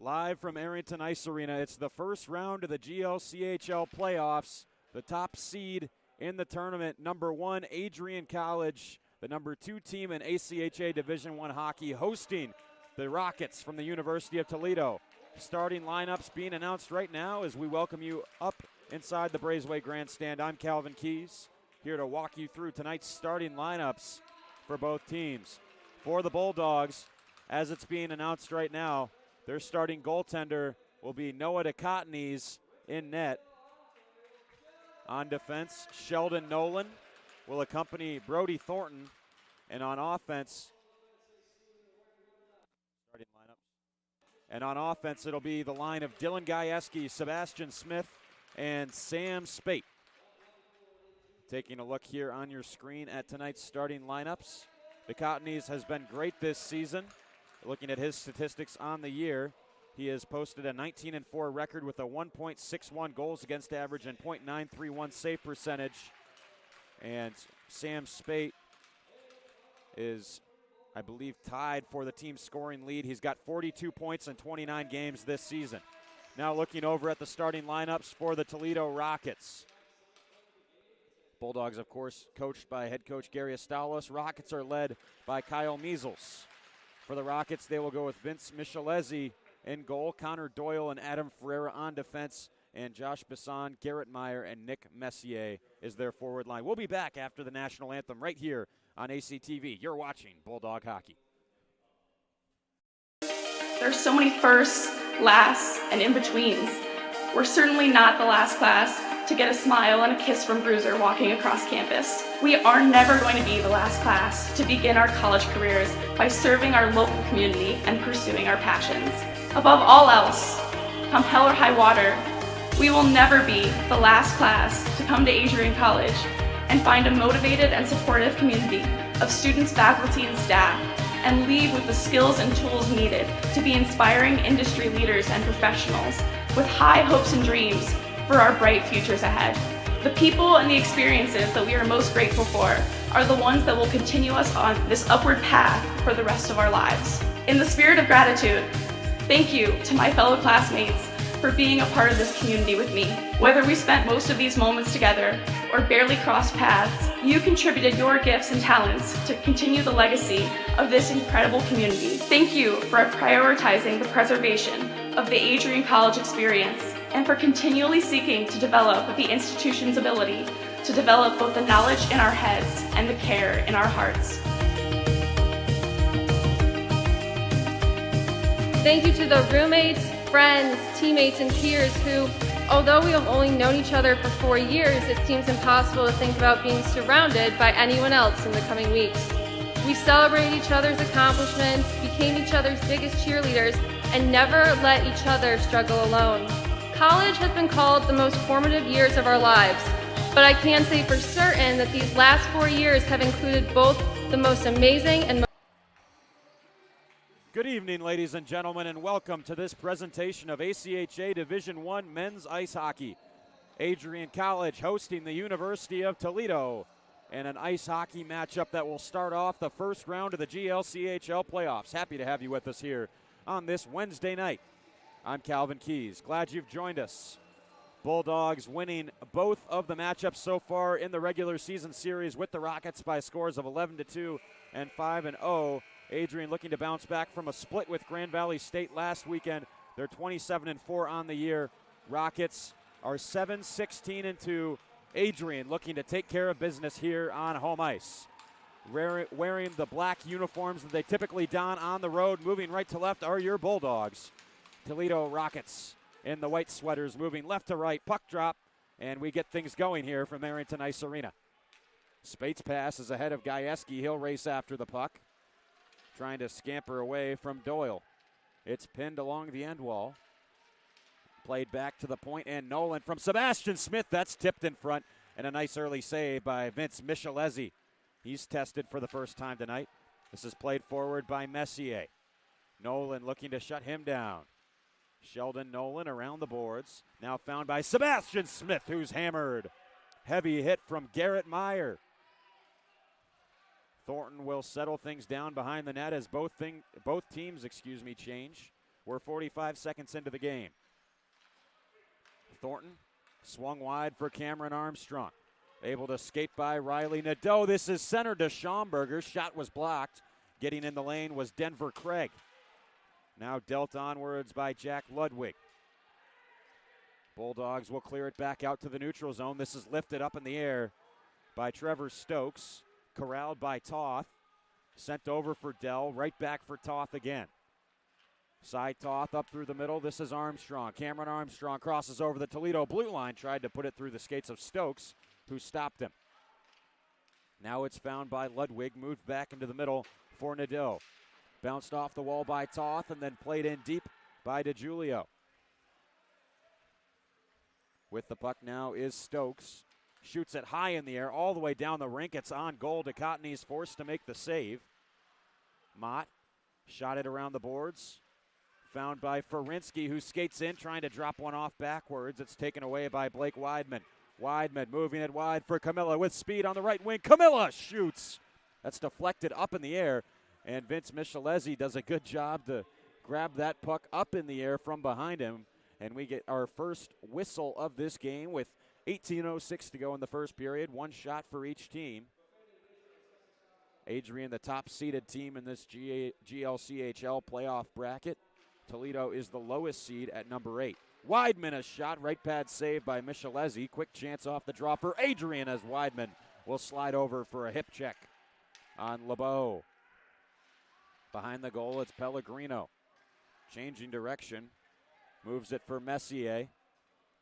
live from Arrington Ice Arena. It's the first round of the GLCHL playoffs. The top seed in the tournament, number 1, Adrian College, the number 2 team in ACHA Division I hockey, hosting the Rockets from the University of Toledo. Starting lineups being announced right now as we welcome you up inside the Braceway Grandstand. I'm Calvin Keys, here to walk you through tonight's starting lineups for both teams. For the Bulldogs, as it's being announced right now, their starting goaltender will be Noah DeCottney's in net. On defense, Sheldon Nolan will accompany Brody Thornton. And on offense, it'll be the line of Dylan Gajewski, Sebastian Smith, and Sam Spate. Taking a look here on your screen at tonight's starting lineups. DeCottney's has been great this season. Looking at his statistics on the year, he has posted a 19-4 record with a 1.61 goals against average and .931 save percentage. And Sam Spate is, I believe, tied for the team's scoring lead. He's got 42 points in 29 games this season. Now looking over at the starting lineups for the Toledo Rockets. Bulldogs, of course, coached by head coach Gary Astalos. Rockets are led by Kyle Measles. For the Rockets, they will go with Vince Michelezzi in goal, Connor Doyle and Adam Ferreira on defense, and Josh Bisson, Garrett Meyer, and Nick Messier is their forward line. We'll be back after the national anthem right here on ACTV. You're watching Bulldog Hockey. There's so many firsts, lasts, and in-betweens. We're certainly not the last class to get a smile and a kiss from Bruiser walking across campus. We are never going to be the last class to begin our college careers by serving our local community and pursuing our passions. Above all else, come hell or high water, we will never be the last class to come to Adrian College and find a motivated and supportive community of students, faculty, and staff, and leave with the skills and tools needed to be inspiring industry leaders and professionals with high hopes and dreams for our bright futures ahead. The people and the experiences that we are most grateful for are the ones that will continue us on this upward path for the rest of our lives. In the spirit of gratitude, thank you to my fellow classmates for being a part of this community with me. Whether we spent most of these moments together or barely crossed paths, you contributed your gifts and talents to continue the legacy of this incredible community. Thank you for prioritizing the preservation of the Adrian College experience and for continually seeking to develop the institution's ability to develop both the knowledge in our heads and the care in our hearts. Thank you to the roommates, friends, teammates, and peers who, although we have only known each other for 4 years, it seems impossible to think about being surrounded by anyone else in the coming weeks. We celebrated each other's accomplishments, became each other's biggest cheerleaders, and never let each other struggle alone. College has been called the most formative years of our lives, but I can say for certain that these last 4 years have included both the most amazing and Good evening, ladies and gentlemen, and welcome to this presentation of ACHA Division I Men's Ice Hockey. Adrian College hosting the University of Toledo in an ice hockey matchup that will start off the first round of the GLCHL playoffs. Happy to have you with us here on this Wednesday night. I'm Calvin Keys. Glad you've joined us. Bulldogs winning both of the matchups so far in the regular season series with the Rockets by scores of 11-2 and 5-0. Adrian looking to bounce back from a split with Grand Valley State last weekend. They're 27-4 on the year. Rockets are 7-16-2. Adrian looking to take care of business here on home ice. Wearing the black uniforms that they typically don on the road, moving right to left are your Bulldogs. Toledo Rockets in the white sweaters, moving left to right, puck drop, and we get things going here from Arrington Ice Arena. Spate's pass is ahead of Gajewski. He'll race after the puck, trying to scamper away from Doyle. It's pinned along the end wall. Played back to the point, and Nolan from Sebastian Smith. That's tipped in front, and a nice early save by Vince Michelezzi. He's tested for the first time tonight. This is played forward by Messier. Nolan looking to shut him down. Sheldon Nolan around the boards. Now found by Sebastian Smith, who's hammered. Heavy hit from Garrett Meyer. Thornton will settle things down behind the net as both teams change. We're 45 seconds into the game. Thornton swung wide for Cameron Armstrong. Able to skate by Riley Nadeau. This is center to Schaumburger. Shot was blocked. Getting in the lane was Denver Craig. Now dealt onwards by Jack Ludwig. Bulldogs will clear it back out to the neutral zone. This is lifted up in the air by Trevor Stokes. Corralled by Toth. Sent over for Dell. Right back for Toth again. Side Toth up through the middle. This is Armstrong. Cameron Armstrong crosses over the Toledo blue line. Tried to put it through the skates of Stokes, who stopped him. Now it's found by Ludwig. Moved back into the middle for Nadeau. Bounced off the wall by Toth and then played in deep by DiGiulio. With the puck now is Stokes. Shoots it high in the air all the way down the rink. It's on goal. Ducotny's forced to make the save. Mott shot it around the boards. Found by Ferinsky, who skates in, trying to drop one off backwards. It's taken away by Blake Weidman. Weidman moving it wide for Camilla with speed on the right wing. Camilla shoots. That's deflected up in the air. And Vince Michelezzi does a good job to grab that puck up in the air from behind him. And we get our first whistle of this game with 18:06 to go in the first period. One shot for each team. Adrian, the top-seeded team in this GLCHL playoff bracket. Toledo is the lowest seed at number 8. Weidman a shot, right pad save by Michelezzi. Quick chance off the draw for Adrian as Weidman will slide over for a hip check on LeBeau. Behind the goal, it's Pellegrino. Changing direction. Moves it for Messier.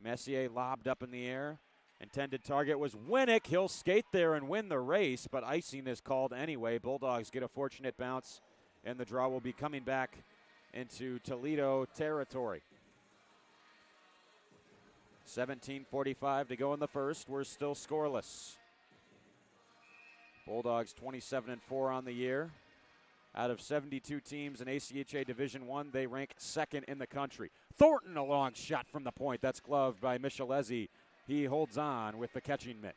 Messier lobbed up in the air. Intended target was Winnick. He'll skate there and win the race, but icing is called anyway. Bulldogs get a fortunate bounce, and the draw will be coming back into Toledo territory. 17:45 to go in the first. We're still scoreless. Bulldogs 27-4 on the year. Out of 72 teams in ACHA Division I, they rank second in the country. Thornton, a long shot from the point. That's gloved by Michelezzi. He holds on with the catching mitt.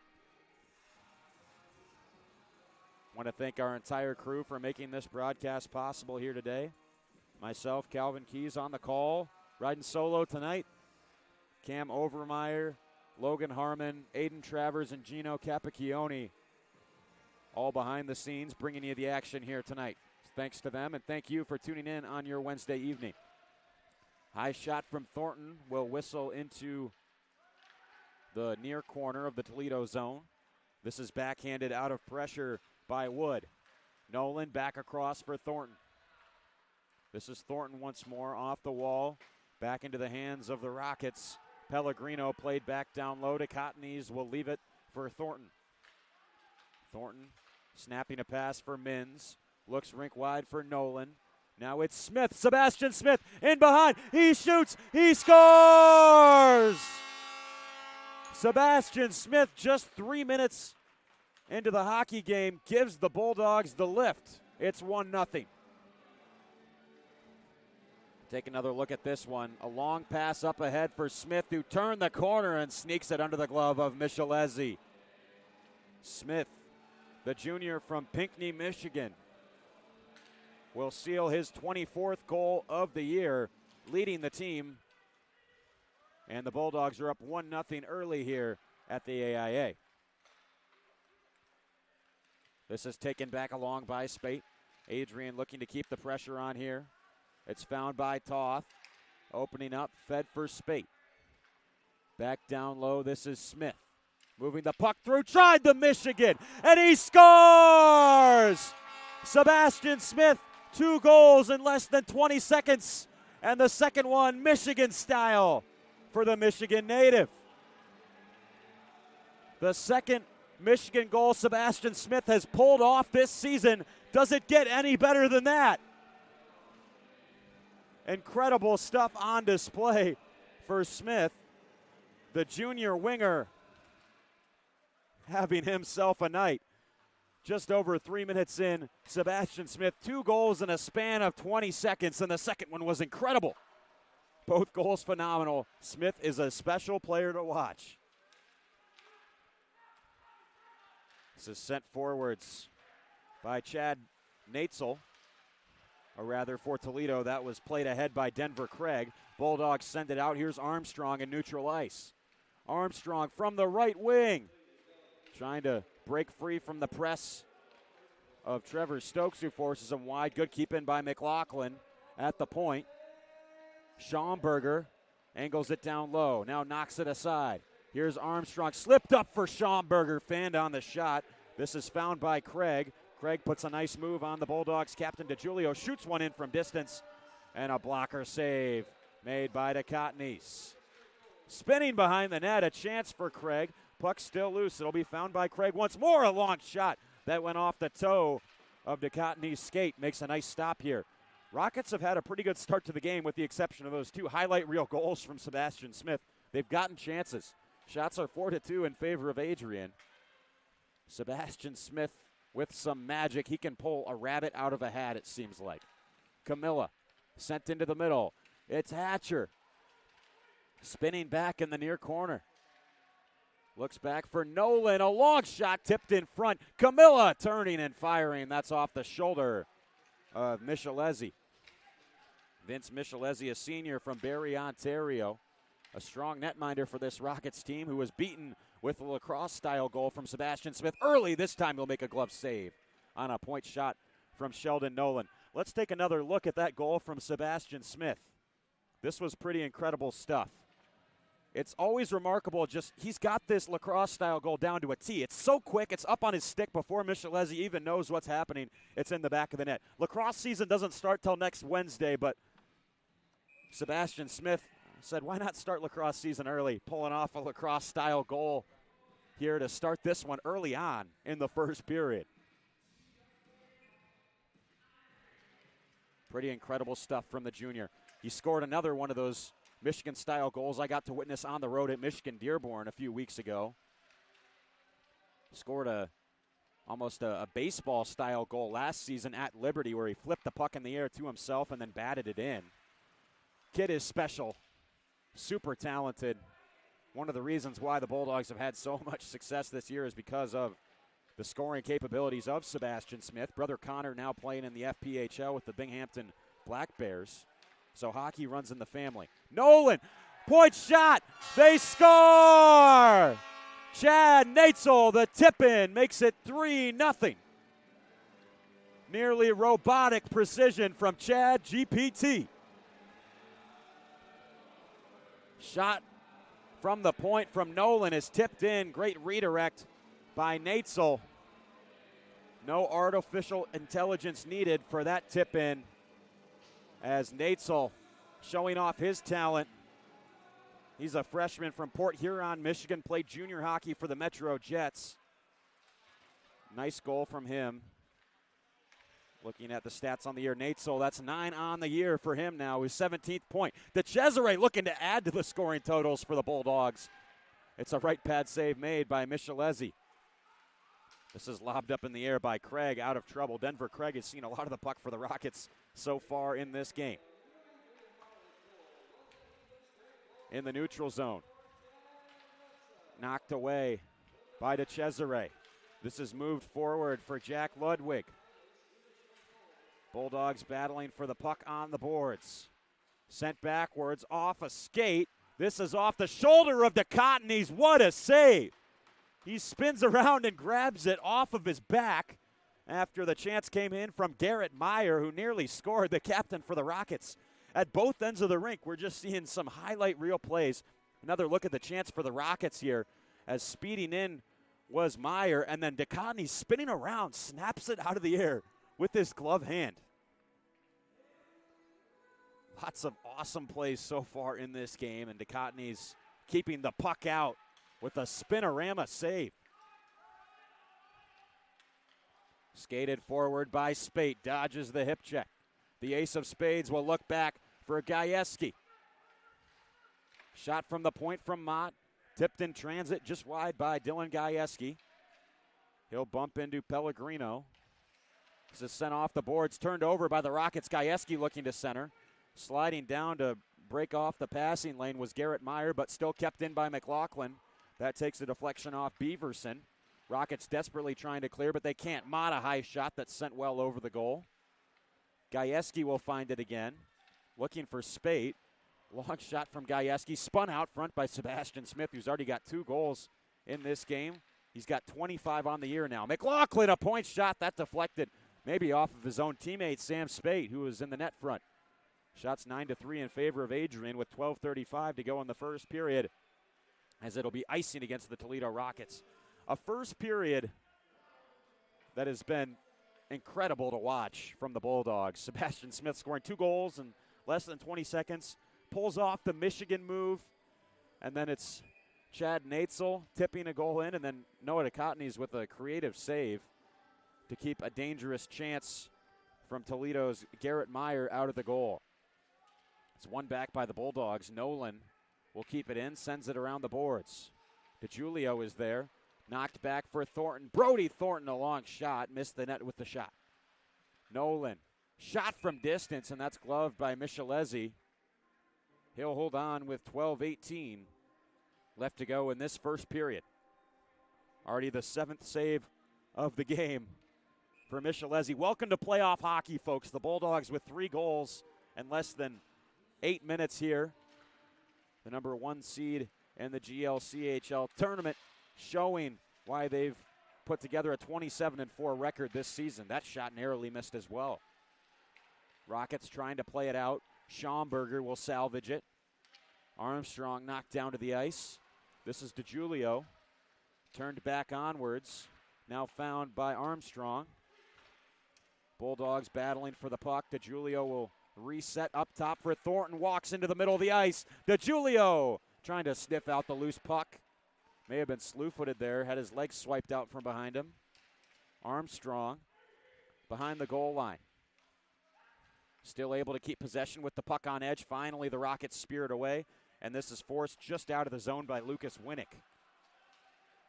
Want to thank our entire crew for making this broadcast possible here today. Myself, Calvin Keys on the call. Riding solo tonight. Cam Overmeyer, Logan Harmon, Aiden Travers, and Gino Capacchione. All behind the scenes, bringing you the action here tonight. Thanks to them, and thank you for tuning in on your Wednesday evening. High shot from Thornton will whistle into the near corner of the Toledo zone. This is backhanded out of pressure by Wood. Nolan back across for Thornton. This is Thornton once more off the wall. Back into the hands of the Rockets. Pellegrino played back down low to Cottonies. Will leave it for Thornton. Thornton snapping a pass for Mins. Looks rink wide for Nolan. Now it's Smith. Sebastian Smith in behind. He shoots. He scores! Sebastian Smith, just 3 minutes into the hockey game, gives the Bulldogs the lift. It's 1-0. Take another look at this one. A long pass up ahead for Smith, who turned the corner and sneaks it under the glove of Michelezzi. Smith, the junior from Pinckney, Michigan, will seal his 24th goal of the year, leading the team. And the Bulldogs are up 1-0 early here at the AIA. This is taken back along by Spate. Adrian looking to keep the pressure on here. It's found by Toth. Opening up, fed for Spate. Back down low, this is Smith. Moving the puck through, tried the Michigan, and he scores! Sebastian Smith, 2 goals in less than 20 seconds. And the second one, Michigan style for the Michigan native. The second Michigan goal Sebastian Smith has pulled off this season. Does it get any better than that? Incredible stuff on display for Smith. The junior winger having himself a night. Just over 3 minutes in, Sebastian Smith, 2 goals in a span of 20 seconds, and the second one was incredible. Both goals phenomenal. Smith is a special player to watch. This is sent forwards by Chad Natzel. Or rather, for Toledo, that was played ahead by Denver Craig. Bulldogs send it out. Here's Armstrong in neutral ice. Armstrong from the right wing, trying to break free from the press of Trevor Stokes, who forces him wide. Good keep in by McLaughlin at the point. Schaumburger angles it down low, now knocks it aside. Here's Armstrong, slipped up for Schaumburger, fanned on the shot. This is found by Craig. Craig puts a nice move on the Bulldogs. Captain DeGiulio shoots one in from distance, and a blocker save made by DeCotnese. Spinning behind the net, a chance for Craig. Puck still loose. It'll be found by Craig once more. A long shot that went off the toe of DeCotnese's skate. Makes a nice stop here. Rockets have had a pretty good start to the game with the exception of those two highlight reel goals from Sebastian Smith. They've gotten chances. Shots are 4-2 in favor of Adrian. Sebastian Smith with some magic. He can pull a rabbit out of a hat, it seems like. Camilla sent into the middle. It's Hatcher. Spinning back in the near corner. Looks back for Nolan. A long shot tipped in front. Camilla turning and firing. That's off the shoulder of Michelezzi. Vince Michelezzi, a senior from Barrie, Ontario. A strong netminder for this Rockets team, who was beaten with a lacrosse-style goal from Sebastian Smith early. This time he'll make a glove save on a point shot from Sheldon Nolan. Let's take another look at that goal from Sebastian Smith. This was pretty incredible stuff. It's always remarkable, he's got this lacrosse-style goal down to a T. It's so quick, it's up on his stick before Michelezzi even knows what's happening. It's in the back of the net. Lacrosse season doesn't start till next Wednesday, but Sebastian Smith said, why not start lacrosse season early, pulling off a lacrosse-style goal here to start this one early on in the first period. Pretty incredible stuff from the junior. He scored another one of those Michigan-style goals I got to witness on the road at Michigan Dearborn a few weeks ago. Scored almost a baseball-style goal last season at Liberty, where he flipped the puck in the air to himself and then batted it in. Kid is special, super talented. One of the reasons why the Bulldogs have had so much success this year is because of the scoring capabilities of Sebastian Smith. Brother Connor now playing in the FPHL with the Binghamton Black Bears. So hockey runs in the family. Nolan, point shot. They score! Chad Natzel, the tip-in, makes it 3-0. Nearly robotic precision from Chad GPT. Shot from the point from Nolan is tipped in. Great redirect by Natzel. No artificial intelligence needed for that tip-in, as Natzel showing off his talent. He's a freshman from Port Huron, Michigan, played junior hockey for the Metro Jets. Nice goal from him. Looking at the stats on the year, Natzel, that's 9 on the year for him now, his 17th point. DeCesare looking to add to the scoring totals for the Bulldogs. It's a right pad save made by Michelezzi. This is lobbed up in the air by Craig, out of trouble. Denver Craig has seen a lot of the puck for the Rockets so far in this game. In the neutral zone. Knocked away by DeCesare. This is moved forward for Jack Ludwig. Bulldogs battling for the puck on the boards. Sent backwards off a skate. This is off the shoulder of DeCotnese. What a save! He spins around and grabs it off of his back after the chance came in from Garrett Meyer, who nearly scored, the captain for the Rockets. At both ends of the rink, we're just seeing some highlight reel plays. Another look at the chance for the Rockets here, as speeding in was Meyer, and then DeCotnese spinning around, snaps it out of the air with his glove hand. Lots of awesome plays so far in this game, and DeCotnese keeping the puck out with a spinorama save. Skated forward by Spate, dodges the hip check. The ace of spades will look back for Gajewski. Shot from the point from Mott, tipped in transit just wide by Dylan Gajewski. He'll bump into Pellegrino. This is sent off the boards, turned over by the Rockets. Gajewski looking to center. Sliding down to break off the passing lane was Garrett Meyer, but still kept in by McLaughlin. That takes the deflection off Beaverson. Rockets desperately trying to clear, but they can't. Mott, a high shot that's sent well over the goal. Gajewski will find it again. Looking for Spate. Long shot from Gajewski. Spun out front by Sebastian Smith, who's already got 2 goals in this game. He's got 25 on the year now. McLaughlin, a point shot. That deflected maybe off of his own teammate, Sam Spate, who was in the net front. Shots 9-3 in favor of Adrian with 12:35 to go in the first period, as it'll be icing against the Toledo Rockets. A first period that has been incredible to watch from the Bulldogs. Sebastian Smith scoring 2 goals in less than 20 seconds. Pulls off the Michigan move, and then it's Chad Natzel tipping a goal in, and then Noah Ducotny's with a creative save to keep a dangerous chance from Toledo's Garrett Meyer out of the goal. It's won back by the Bulldogs. Nolan will keep it in, sends it around the boards. DeJulio is there. Knocked back for Thornton. Brody Thornton, a long shot. Missed the net with the shot. Nolan, shot from distance, and that's gloved by Michelezzi. He'll hold on with 12:18 left to go in this first period. Already the 7th save of the game for Michelezzi. Welcome to playoff hockey, folks. The Bulldogs with 3 goals and less than 8 minutes here. The number 1 seed in the GLCHL tournament, showing why they've put together a 27-4 record this season. That shot narrowly missed as well. Rockets trying to play it out. Schaumburger will salvage it. Armstrong knocked down to the ice. This is DeJulio. Turned back onwards. Now found by Armstrong. Bulldogs battling for the puck. DeJulio will reset up top for Thornton. Walks into the middle of the ice. DeJulio trying to sniff out the loose puck. May have been slew-footed there. Had his legs swiped out from behind him. Armstrong behind the goal line. Still able to keep possession with the puck on edge. Finally, the Rockets spear it away, and this is forced just out of the zone by Lucas Winnick.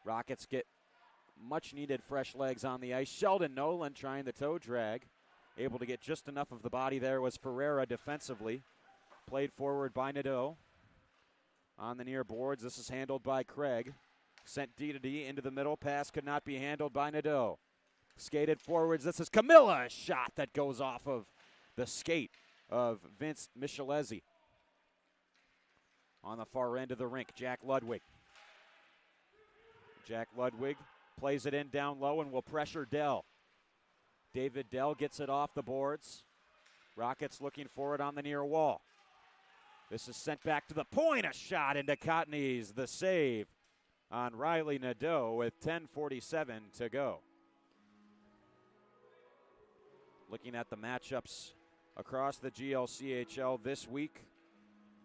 Rockets get much-needed fresh legs on the ice. Sheldon Nolan trying the toe drag. Able to get just enough of the body there was Ferreira defensively. Played forward by Nadeau. On the near boards, this is handled by Craig. Sent D to D into the middle. Pass could not be handled by Nadeau. Skated forwards. This is Camilla. A shot that goes off of the skate of Vince Michelezzi. On the far end of the rink, Jack Ludwig. Jack Ludwig plays it in down low and will pressure Dell. David Dell gets it off the boards. Rockets looking for it on the near wall. This is sent back to the point. A shot into Cotney's. The save on Riley Nadeau with 10:47 to go. Looking at the matchups across the GLCHL this week.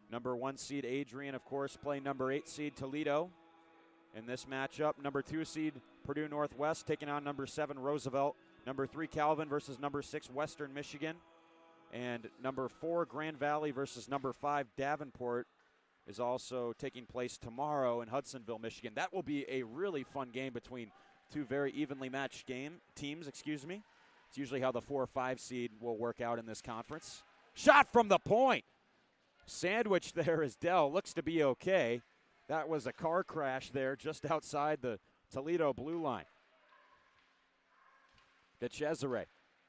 Number 1 seed Adrian, of course, playing number 8 seed Toledo in this matchup. Number 2 seed Purdue Northwest taking on number 7 Roosevelt. Number 3 Calvin versus number 6 Western Michigan. And number 4 Grand Valley versus number 5 Davenport is also taking place tomorrow in Hudsonville, Michigan. That will be a really fun game between 2 very evenly matched teams. It's usually how the 4 or 5 seed will work out in this conference. Shot from the point. Sandwich there as Dell looks to be okay. That was a car crash there just outside the Toledo blue line. DeCesare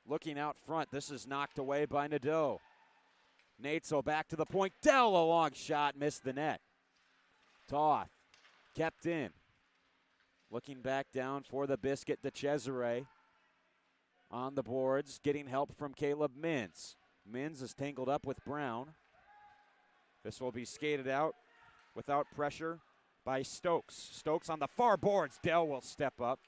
looking out front. This is knocked away by Nadeau. Natzel back to the point. Dell, a long shot, missed the net. Toth kept in. Looking back down for the biscuit, DeCesare on the boards, getting help from Caleb Mins. Mins is tangled up with Brown. This will be skated out without pressure by Stokes. Stokes on the far boards. Dell will step up.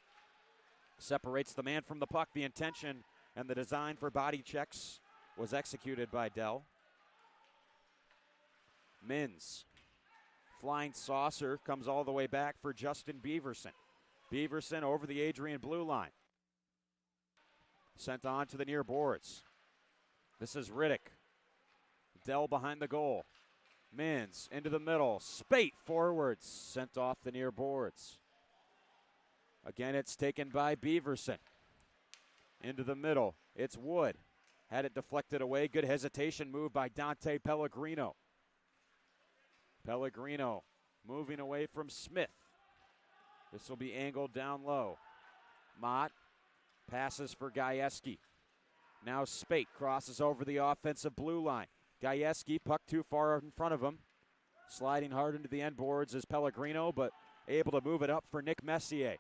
Separates the man from the puck. The intention and the design for body checks was executed by Dell. Mins. Flying saucer comes all the way back for Justin Beaverson. Beaverson over the Adrian blue line. Sent on to the near boards. This is Riddick. Dell behind the goal. Mins into the middle. Spate forwards. Sent off the near boards. Again, it's taken by Beaverson. Into the middle. It's Wood. Had it deflected away. Good hesitation move by Dante Pellegrino. Pellegrino moving away from Smith. This will be angled down low. Mott passes for Gajewski. Now Spate crosses over the offensive blue line. Gajewski, puck too far in front of him. Sliding hard into the end boards is Pellegrino, but able to move it up for Nick Messier.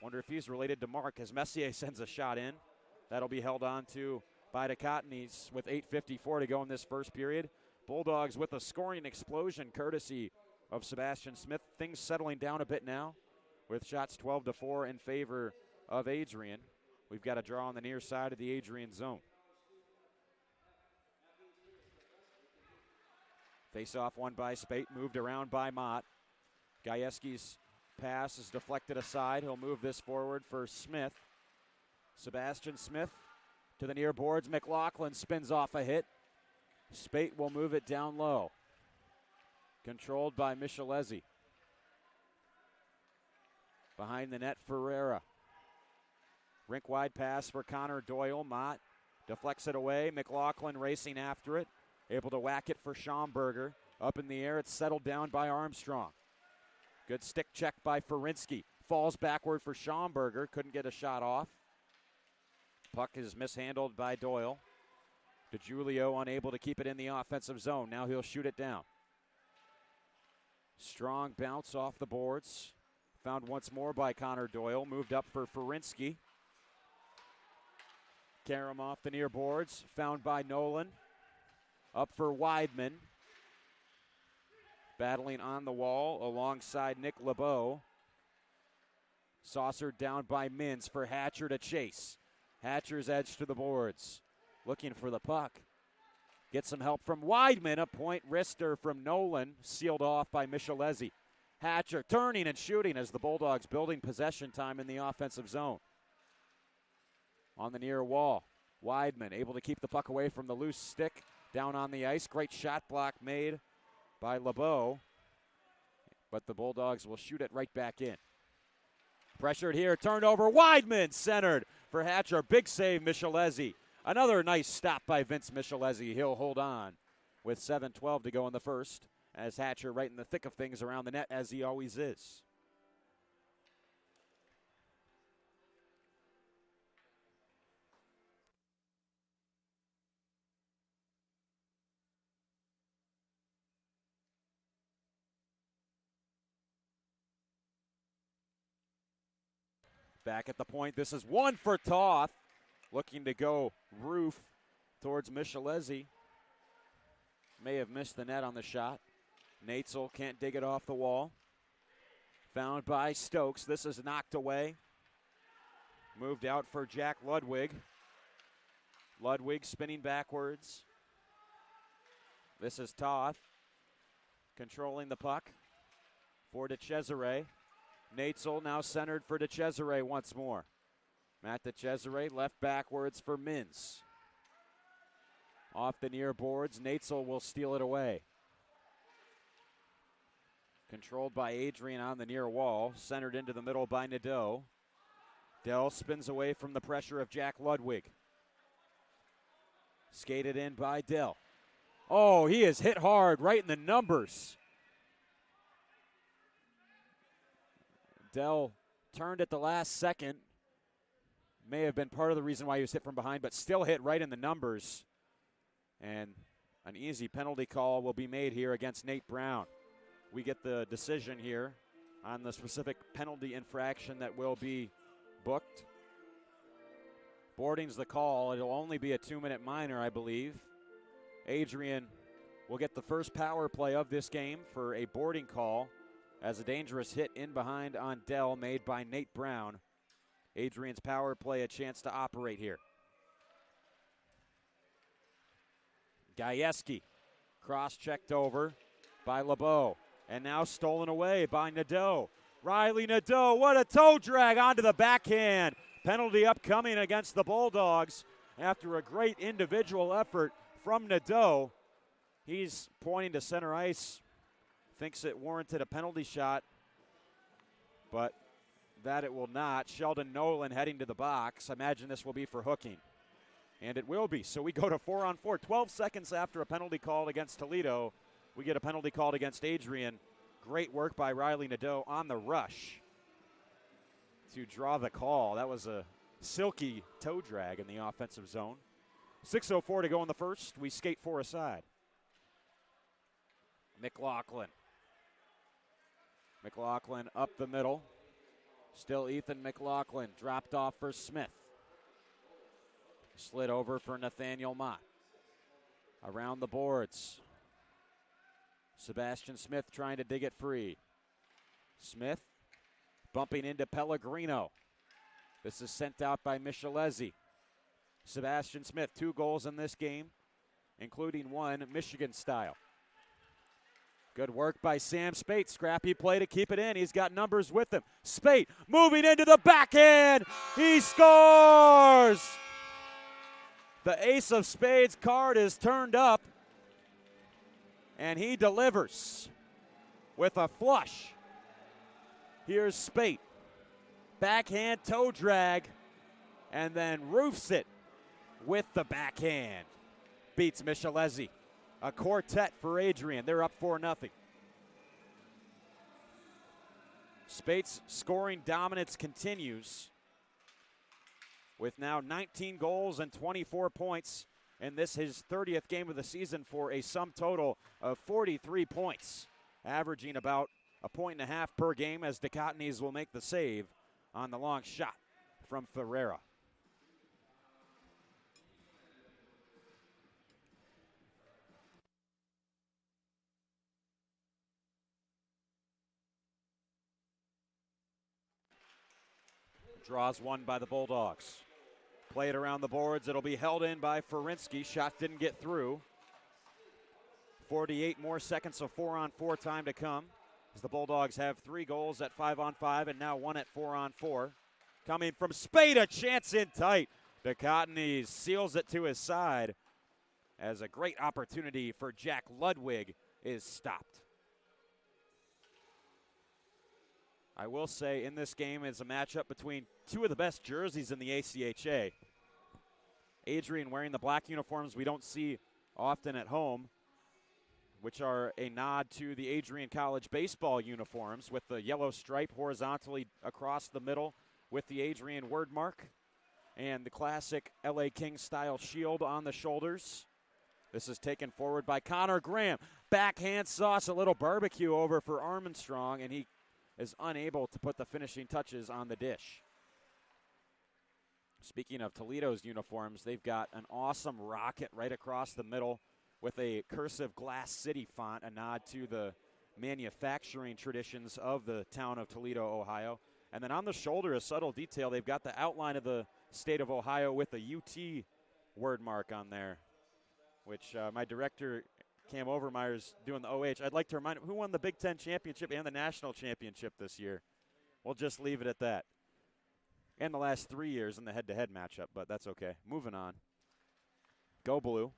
Wonder if he's related to Mark as Messier sends a shot in. That'll be held on to by the Cottonies with 8:54 to go in this first period. Bulldogs with a scoring explosion courtesy of Sebastian Smith. Things settling down a bit now with shots 12-4 in favor of Adrian. We've got a draw on the near side of the Adrian zone. Face-off won by Spate, moved around by Mott. Gajewski's pass is deflected aside. He'll move this forward for Smith. Sebastian Smith to the near boards. McLaughlin spins off a hit. Spate will move it down low. Controlled by Michelezzi. Behind the net, Ferreira. Rink-wide pass for Connor Doyle. Mott deflects it away. McLaughlin racing after it. Able to whack it for Schaumburger. Up in the air, it's settled down by Armstrong. Good stick check by Ferinsky. Falls backward for Schaumburger. Couldn't get a shot off. Puck is mishandled by Doyle. DeGiulio unable to keep it in the offensive zone. Now he'll shoot it down. Strong bounce off the boards. Found once more by Connor Doyle. Moved up for Ferinsky. Karam off the near boards. Found by Nolan. Up for Weidman. Battling on the wall alongside Nick LeBeau. Saucered down by Mins for Hatcher to chase. Hatcher's edge to the boards. Looking for the puck. Get some help from Weidman. A point wrister from Nolan. Sealed off by Michelezzi. Hatcher turning and shooting as the Bulldogs building possession time in the offensive zone. On the near wall. Weidman able to keep the puck away from the loose stick. Down on the ice. Great shot block made by LeBeau. But the Bulldogs will shoot it right back in. Pressured here. Turned over. Weidman centered for Hatcher. Big save, Michelezzi. Another nice stop by Vince Michelezzi. He'll hold on with 7:12 to go in the first as Hatcher right in the thick of things around the net as he always is. Back at the point, this is one for Toth. Looking to go roof towards Michelezzi. May have missed the net on the shot. Natzel can't dig it off the wall. Found by Stokes. This is knocked away. Moved out for Jack Ludwig. Ludwig spinning backwards. This is Toth. Controlling the puck for DeCesare. Natzel now centered for DeCesare once more. Matt DeCesare left backwards for Mins. Off the near boards, Natzel will steal it away. Controlled by Adrian on the near wall, centered into the middle by Nadeau. Dell spins away from the pressure of Jack Ludwig. Skated in by Dell. Oh, he is hit hard right in the numbers. Dell turned at the last second. May have been part of the reason why he was hit from behind, but still hit right in the numbers. And an easy penalty call will be made here against Nate Brown. We get the decision here on the specific penalty infraction that will be booked. Boarding's the call. It'll only be a 2-minute minor, I believe. Adrian will get the first power play of this game for a boarding call as a dangerous hit in behind on Dell made by Nate Brown. Adrian's power play a chance to operate here. Gajewski cross-checked over by LeBeau. And now stolen away by Nadeau. Riley Nadeau, what a toe drag onto the backhand. Penalty upcoming against the Bulldogs after a great individual effort from Nadeau. He's pointing to center ice. Thinks it warranted a penalty shot, but that it will not. Sheldon Nolan heading to the box. I imagine this will be for hooking. And it will be. So we go to 4-on-4. 12 seconds after a penalty called against Toledo, we get a penalty called against Adrian. Great work by Riley Nadeau on the rush to draw the call. That was a silky toe drag in the offensive zone. 6:04 to go in the first. We skate 4 aside. McLaughlin. McLaughlin up the middle. Still Ethan McLaughlin. Dropped off for Smith. Slid over for Nathaniel Mott. Around the boards. Sebastian Smith trying to dig it free. Smith bumping into Pellegrino. This is sent out by Michelezzi. Sebastian Smith, 2 goals in this game, including 1 Michigan style. Good work by Sam Spate. Scrappy play to keep it in. He's got numbers with him. Spate moving into the backhand. He scores! The ace of spades card is turned up, and he delivers with a flush. Here's Spate. Backhand toe drag, and then roofs it with the backhand. Beats Michelezzi. A quartet for Adrian. They're up 4-0. Spate's scoring dominance continues with now 19 goals and 24 points, and this his 30th game of the season for a sum total of 43 points, averaging about 1.5 points per game as Dichotomys will make the save on the long shot from Ferreira. Draws one by the Bulldogs. Play it around the boards. It'll be held in by Ferinsky. Shot didn't get through. 48 more seconds of 4-on-4 time to come, as the Bulldogs have 3 goals at 5-on-5 and now 1 at 4-on-4. Coming from Spade, a chance in tight. Dichotomys seals it to his side as a great opportunity for Jack Ludwig is stopped. I will say in this game is a matchup between 2 of the best jerseys in the ACHA. Adrian wearing the black uniforms we don't see often at home, which are a nod to the Adrian College baseball uniforms with the yellow stripe horizontally across the middle with the Adrian word mark and the classic LA Kings style shield on the shoulders. This is taken forward by Connor Graham. Backhand sauce, a little barbecue over for Armstrong, and he is unable to put the finishing touches on the dish. Speaking of Toledo's uniforms, they've got an awesome rocket right across the middle with a cursive Glass City font, a nod to the manufacturing traditions of the town of Toledo, Ohio. And then on the shoulder, a subtle detail, they've got the outline of the state of Ohio with the UT word mark on there, which my director, Cam Overmeyer's doing the OH. I'd like to remind him, who won the Big Ten championship and the national championship this year? We'll just leave it at that. And the last 3 years in the head-to-head matchup, but that's okay. Moving on. Go Blue.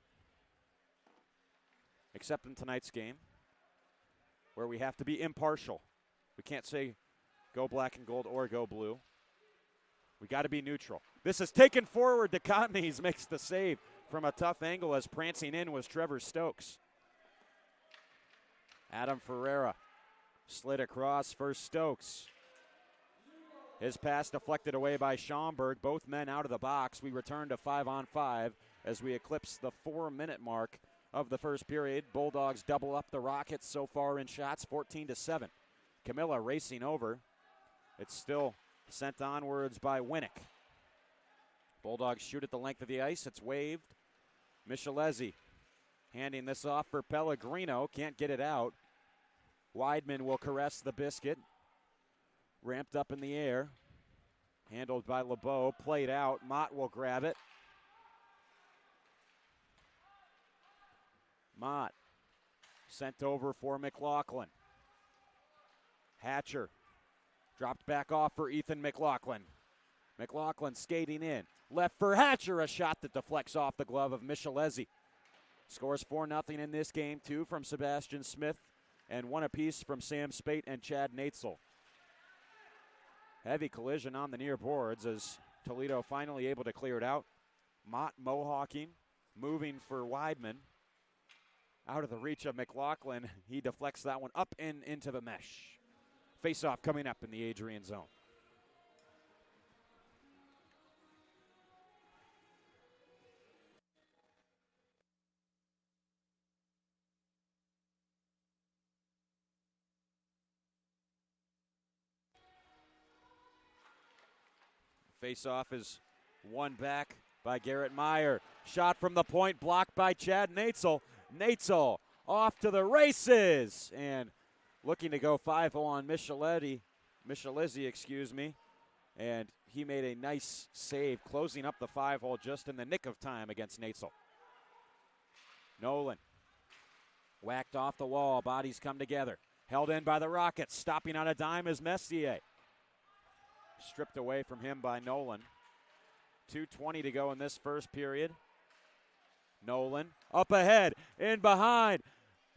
Except in tonight's game, where we have to be impartial. We can't say go black and gold or go blue. We got to be neutral. This is taken forward. Dichotomys makes the save from a tough angle as prancing in was Trevor Stokes. Adam Ferreira slid across for Stokes. His pass deflected away by Schaumburg. Both men out of the box. We return to 5-on-5 as we eclipse the 4-minute mark of the first period. Bulldogs double up the Rockets so far in shots, 14-7. Camilla racing over. It's still sent onwards by Winnick. Bulldogs shoot at the length of the ice. It's waved. Michelezzi handing this off for Pellegrino. Can't get it out. Weidman will caress the biscuit. Ramped up in the air. Handled by LeBeau. Played out. Mott will grab it. Mott sent over for McLaughlin. Hatcher dropped back off for Ethan McLaughlin. McLaughlin skating in. Left for Hatcher, a shot that deflects off the glove of Michelezzi. Scores 4-0 in this game, 2 from Sebastian Smith and 1 apiece from Sam Spate and Chad Natzel. Heavy collision on the near boards as Toledo finally able to clear it out. Mott mohawking, moving for Weidman. Out of the reach of McLaughlin, he deflects that one up and into the mesh. Face-off coming up in the Adrian zone. Face-off is won back by Garrett Meyer. Shot from the point blocked by Chad Natzel. Natzel off to the races and looking to go 5-0 on Michelezzi, excuse me. And he made a nice save, closing up the 5-hole just in the nick of time against Natzel. Nolan whacked off the wall, bodies come together. Held in by the Rockets, stopping on a dime is Messier. Stripped away from him by Nolan. 2:20 to go in this first period. Nolan up ahead, in behind.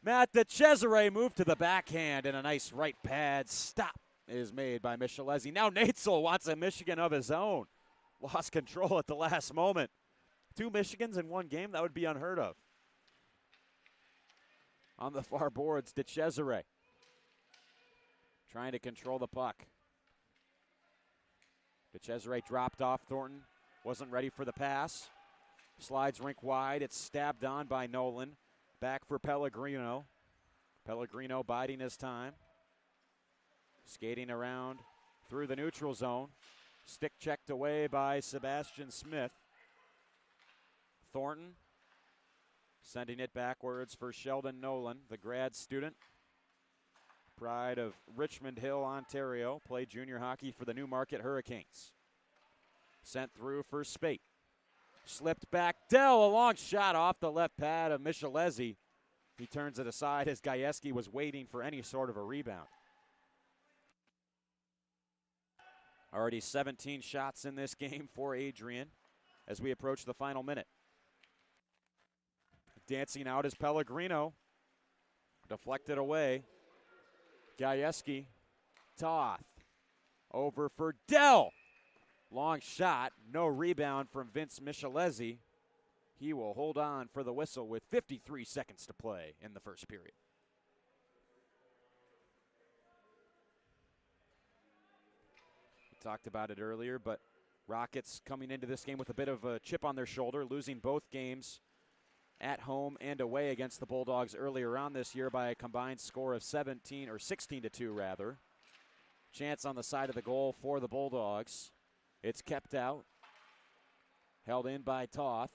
Matt DeCesare moved to the backhand, and a nice right pad stop is made by Michelezzi. Now Natzel wants a Michigan of his own. Lost control at the last moment. 2 Michigans in one game, that would be unheard of. On the far boards, DeCesare trying to control the puck. DeCesare dropped off Thornton, wasn't ready for the pass. Slides rink wide, it's stabbed on by Nolan. Back for Pellegrino. Pellegrino biding his time. Skating around through the neutral zone. Stick checked away by Sebastian Smith. Thornton sending it backwards for Sheldon Nolan, the grad student. Pride of Richmond Hill, Ontario. Played junior hockey for the Newmarket Hurricanes. Sent through for Spate. Slipped back. Dell, a long shot off the left pad of Michelezzi. He turns it aside as Gajewski was waiting for any sort of a rebound. Already 17 shots in this game for Adrian as we approach the final minute. Dancing out is Pellegrino. Deflected away. Gajewski. Toth. Over for Dell. Long shot. No rebound from Vince Michelezzi. He will hold on for the whistle with 53 seconds to play in the first period. We talked about it earlier, but Rockets coming into this game with a bit of a chip on their shoulder, losing both games at home and away against the Bulldogs earlier on this year by a combined score of 16-2 rather. Chance on the side of the goal for the Bulldogs. It's kept out. Held in by Toth.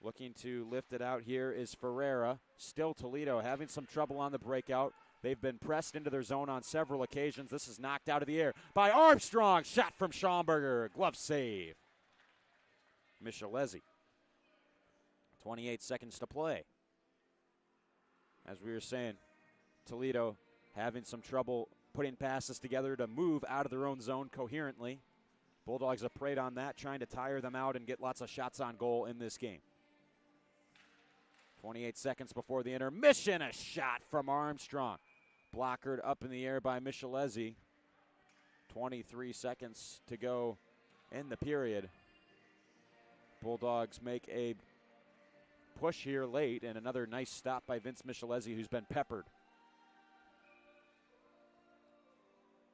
Looking to lift it out here is Ferreira. Still Toledo having some trouble on the breakout. They've been pressed into their zone on several occasions. This is knocked out of the air by Armstrong. Shot from Schaumburger. Glove save. Michelezzi. 28 seconds to play. As we were saying, Toledo having some trouble putting passes together to move out of their own zone coherently. Bulldogs have preyed on that, trying to tire them out and get lots of shots on goal in this game. 28 seconds before the intermission, a shot from Armstrong. Blockered up in the air by Michelezzi. 23 seconds to go in the period. Bulldogs make a push here late, and another nice stop by Vince Michelezzi, who's been peppered.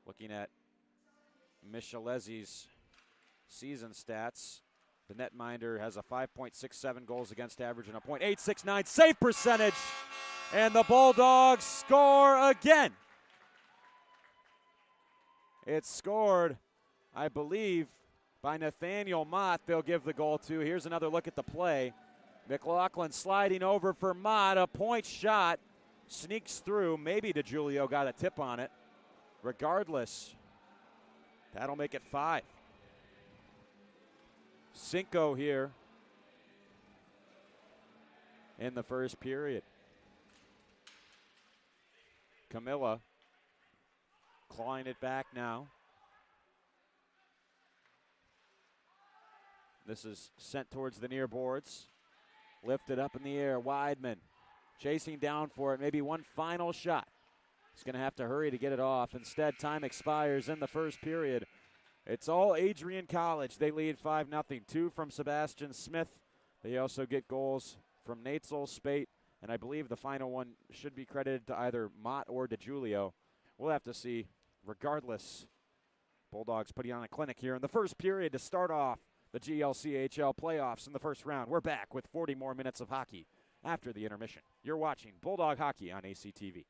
Looking at Michelezzi's season stats, the netminder has a 5.67 goals against average and a .869 save percentage, and the Bulldogs score again. It's scored, I believe, by Nathaniel Mott. They'll give the goal to. Here's another look at the play. McLaughlin sliding over for Mott, a point shot, sneaks through. Maybe DeGiulio got a tip on it. Regardless, that'll make it 5. Cinco here in the first period. Camilla clawing it back now. This is sent towards the near boards. Lifted up in the air, Weidman chasing down for it, maybe one final shot. He's going to have to hurry to get it off. Instead, time expires in the first period. It's all Adrian College. They lead 5-0. 2 from Sebastian Smith. They also get goals from Natzel, Spate, and I believe the final one should be credited to either Mott or DeGiulio. We'll have to see. Regardless, Bulldogs putting on a clinic here in the first period to start off the GLCHL playoffs in the first round. We're back with 40 more minutes of hockey after the intermission. You're watching Bulldog Hockey on ACTV.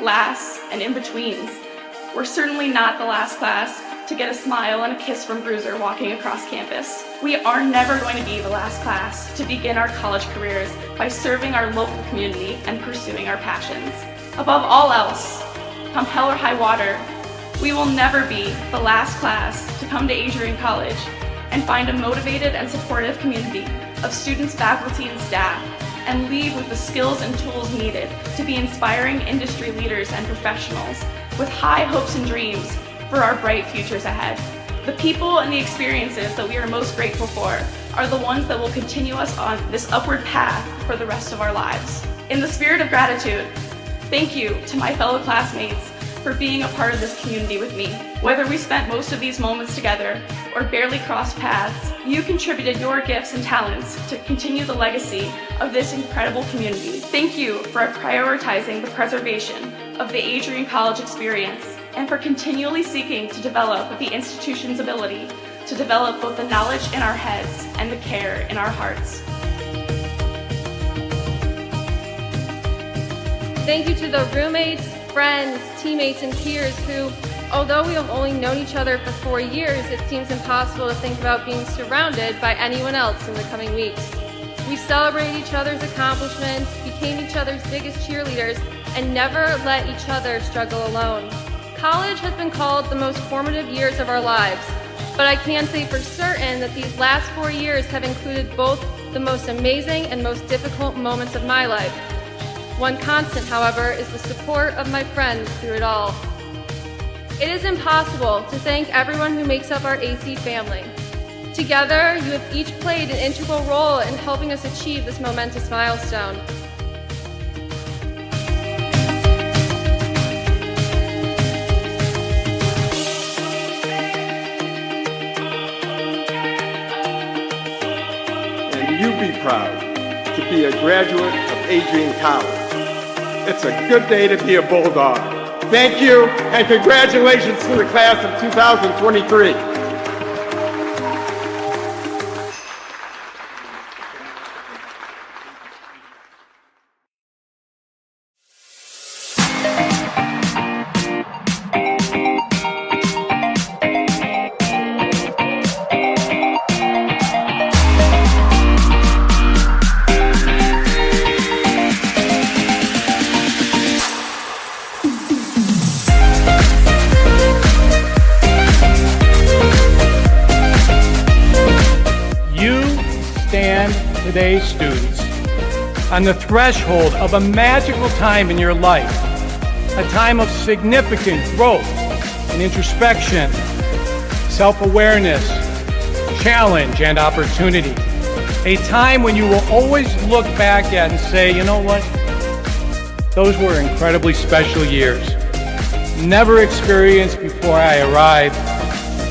lasts, and in-betweens. We're certainly not the last class to get a smile and a kiss from Bruiser walking across campus. We are never going to be the last class to begin our college careers by serving our local community and pursuing our passions. Above all else, come hell or high water, we will never be the last class to come to Adrian College and find a motivated and supportive community of students, faculty, and staff, and leave with the skills and tools needed to be inspiring industry leaders and professionals with high hopes and dreams for our bright futures ahead. The people and the experiences that we are most grateful for are the ones that will continue us on this upward path for the rest of our lives. In the spirit of gratitude, thank you to my fellow classmates for being a part of this community with me. Whether we spent most of these moments together or barely crossed paths, you contributed your gifts and talents to continue the legacy of this incredible community. Thank you for prioritizing the preservation of the Adrian College experience and for continually seeking to develop the institution's ability to develop both the knowledge in our heads and the care in our hearts. Thank you to the roommates, friends, teammates, and peers who, although we have only known each other for 4 years, it seems impossible to think about being surrounded by anyone else in the coming weeks. We celebrated each other's accomplishments, became each other's biggest cheerleaders, and never let each other struggle alone. College has been called the most formative years of our lives, but I can say for certain that these last 4 years have included both the most amazing and most difficult moments of my life. One constant, however, is the support of my friends through it all. It is impossible to thank everyone who makes up our AC family. Together, you have each played an integral role in helping us achieve this momentous milestone. And you be proud to be a graduate of Adrian College. It's a good day to be a Bulldog. Thank you, and congratulations to the class of 2023. Today's students on the threshold of a magical time in your life, a time of significant growth and introspection, self-awareness, challenge, and opportunity. A time when you will always look back at and say, you know what? Those were incredibly special years. Never experienced before I arrived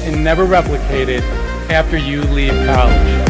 and never replicated after you leave college.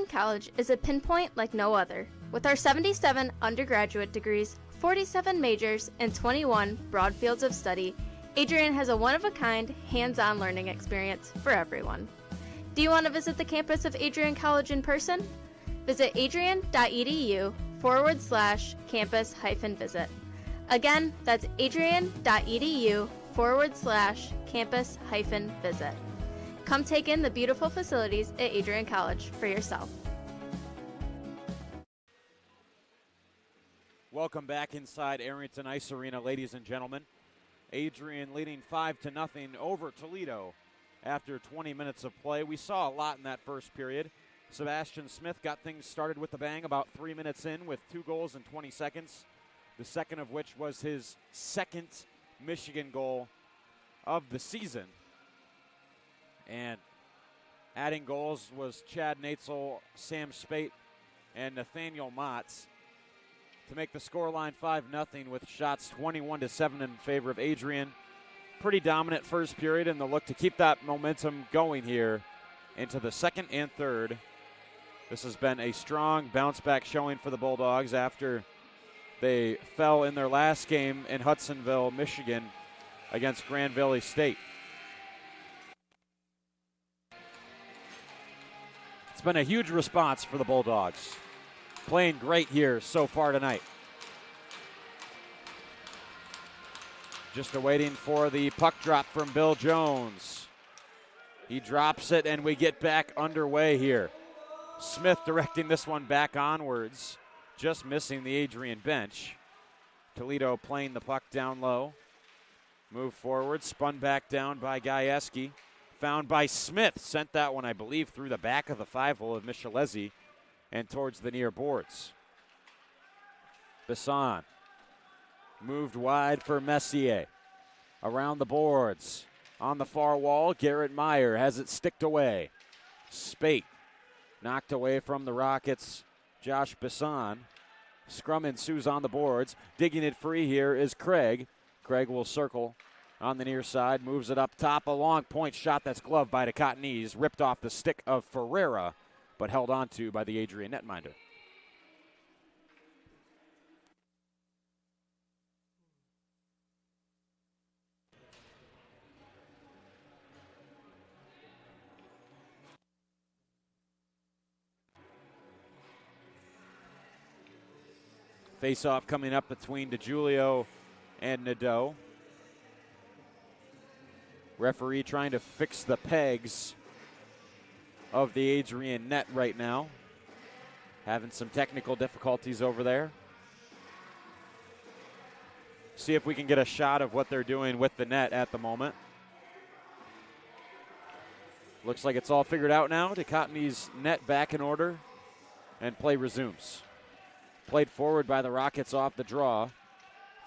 Adrian College is a pinpoint like no other. With our 77 undergraduate degrees, 47 majors, and 21 broad fields of study, Adrian has a one-of-a-kind, hands-on learning experience for everyone. Do you want to visit the campus of Adrian College in person? Visit adrian.edu/campus-visit. Again, that's adrian.edu/campus-visit. Come take in the beautiful facilities at Adrian College for yourself. Welcome back inside Arrington Ice Arena, ladies and gentlemen. Adrian leading 5-0 over Toledo after 20 minutes of play. We saw a lot in that first period. Sebastian Smith got things started with a bang about 3 minutes in with 2 goals in 20 seconds, the second of which was his second Michigan goal of the season. And adding goals was Chad Natzel, Sam Spate, and Nathaniel Motz to make the scoreline 5-0 with shots 21-7 in favor of Adrian. Pretty dominant first period, and the look to keep that momentum going here into the second and third. This has been a strong bounce-back showing for the Bulldogs after they fell in their last game in Hudsonville, Michigan, against Grand Valley State. It's been a huge response for the Bulldogs. Playing great here so far tonight. Just awaiting for the puck drop from Bill Jones. He drops it, and we get back underway here. Smith directing this one back onwards, just missing the Adrian bench. Toledo playing the puck down low. Move forward, spun back down by Gajewski. Found by Smith, sent that one, I believe, through the back of the 5-hole of Michelezzi and towards the near boards. Bisson moved wide for Messier. Around the boards. On the far wall, Garrett Meyer has it sticked away. Spate knocked away from the Rockets' Josh Bisson. Scrum ensues on the boards. Digging it free here is Craig. Craig will circle on the near side, moves it up top. A long point shot that's gloved by the Cottonese, ripped off the stick of Ferreira, but held on to by the Adrian netminder. Face-off coming up between DiGiulio and Nadeau. Referee trying to fix the pegs of the Adrian net right now. Having some technical difficulties over there. See if we can get a shot of what they're doing with the net at the moment. Looks like it's all figured out now. DeCottney's net back in order, and play resumes. Played forward by the Rockets off the draw.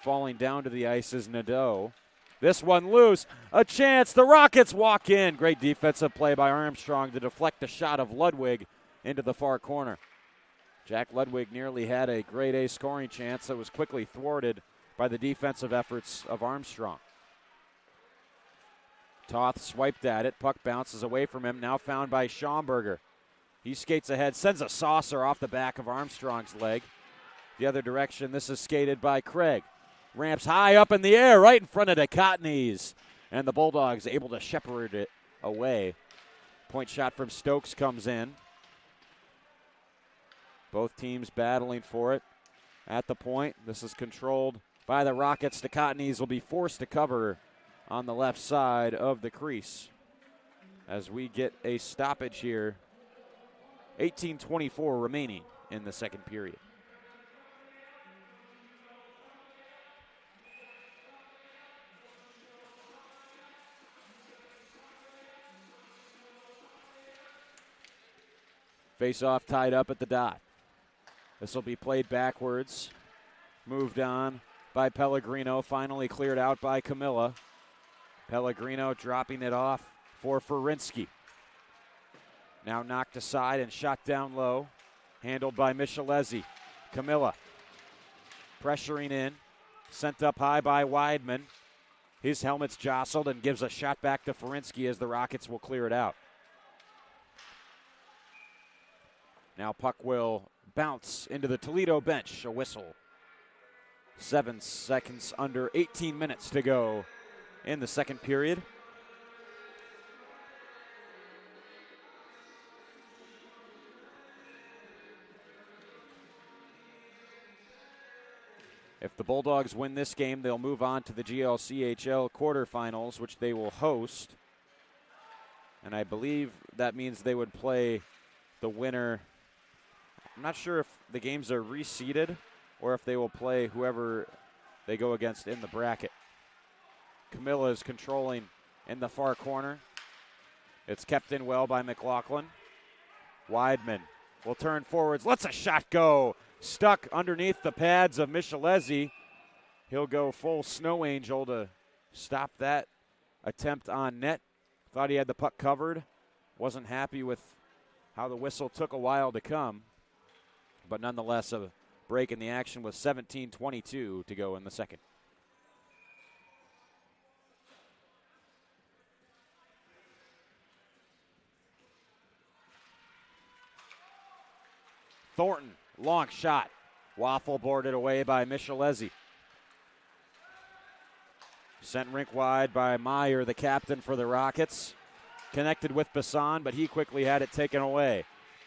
Falling down to the ice is Nadeau. This one loose. A chance. The Rockets walk in. Great defensive play by Armstrong to deflect the shot of Ludwig into the far corner. Jack Ludwig nearly had a grade A scoring chance that was quickly thwarted by the defensive efforts of Armstrong. Toth swiped at it. Puck bounces away from him. Now found by Schaumburger. He skates ahead. Sends a saucer off the back of Armstrong's leg. The other direction, this is skated by Craig. Ramps high up in the air right in front of the Cottonese. And the Bulldogs able to shepherd it away. Point shot from Stokes comes in. Both teams battling for it at the point. This is controlled by the Rockets. The Cottonese will be forced to cover on the left side of the crease as we get a stoppage here. 18:24 remaining in the second period. Face-off tied up at the dot. This will be played backwards. Moved on by Pellegrino. Finally cleared out by Camilla. Pellegrino dropping it off for Ferinsky. Now knocked aside and shot down low. Handled by Michelezzi. Camilla pressuring in. Sent up high by Weidman. His helmet's jostled and gives a shot back to Ferinsky as the Rockets will clear it out. Now puck will bounce into the Toledo bench, a whistle. 7 seconds under 18 minutes to go in the second period. If the Bulldogs win this game, they'll move on to the GLCHL quarterfinals, which they will host. And I believe that means they would play the winner. I'm not sure if the games are reseeded or if they will play whoever they go against in the bracket. Camilla is controlling in the far corner. It's kept in well by McLaughlin. Weidman will turn forwards, lets a shot go. Stuck underneath the pads of Michelezzi. He'll go full snow angel to stop that attempt on net. Thought he had the puck covered. Wasn't happy with how the whistle took a while to come. But nonetheless, a break in the action with 17:22 to go in the second. Thornton, long shot. Waffle boarded away by Michelezzi. Sent rink wide by Meyer, the captain for the Rockets. Connected with Bassan, but he quickly had it taken away.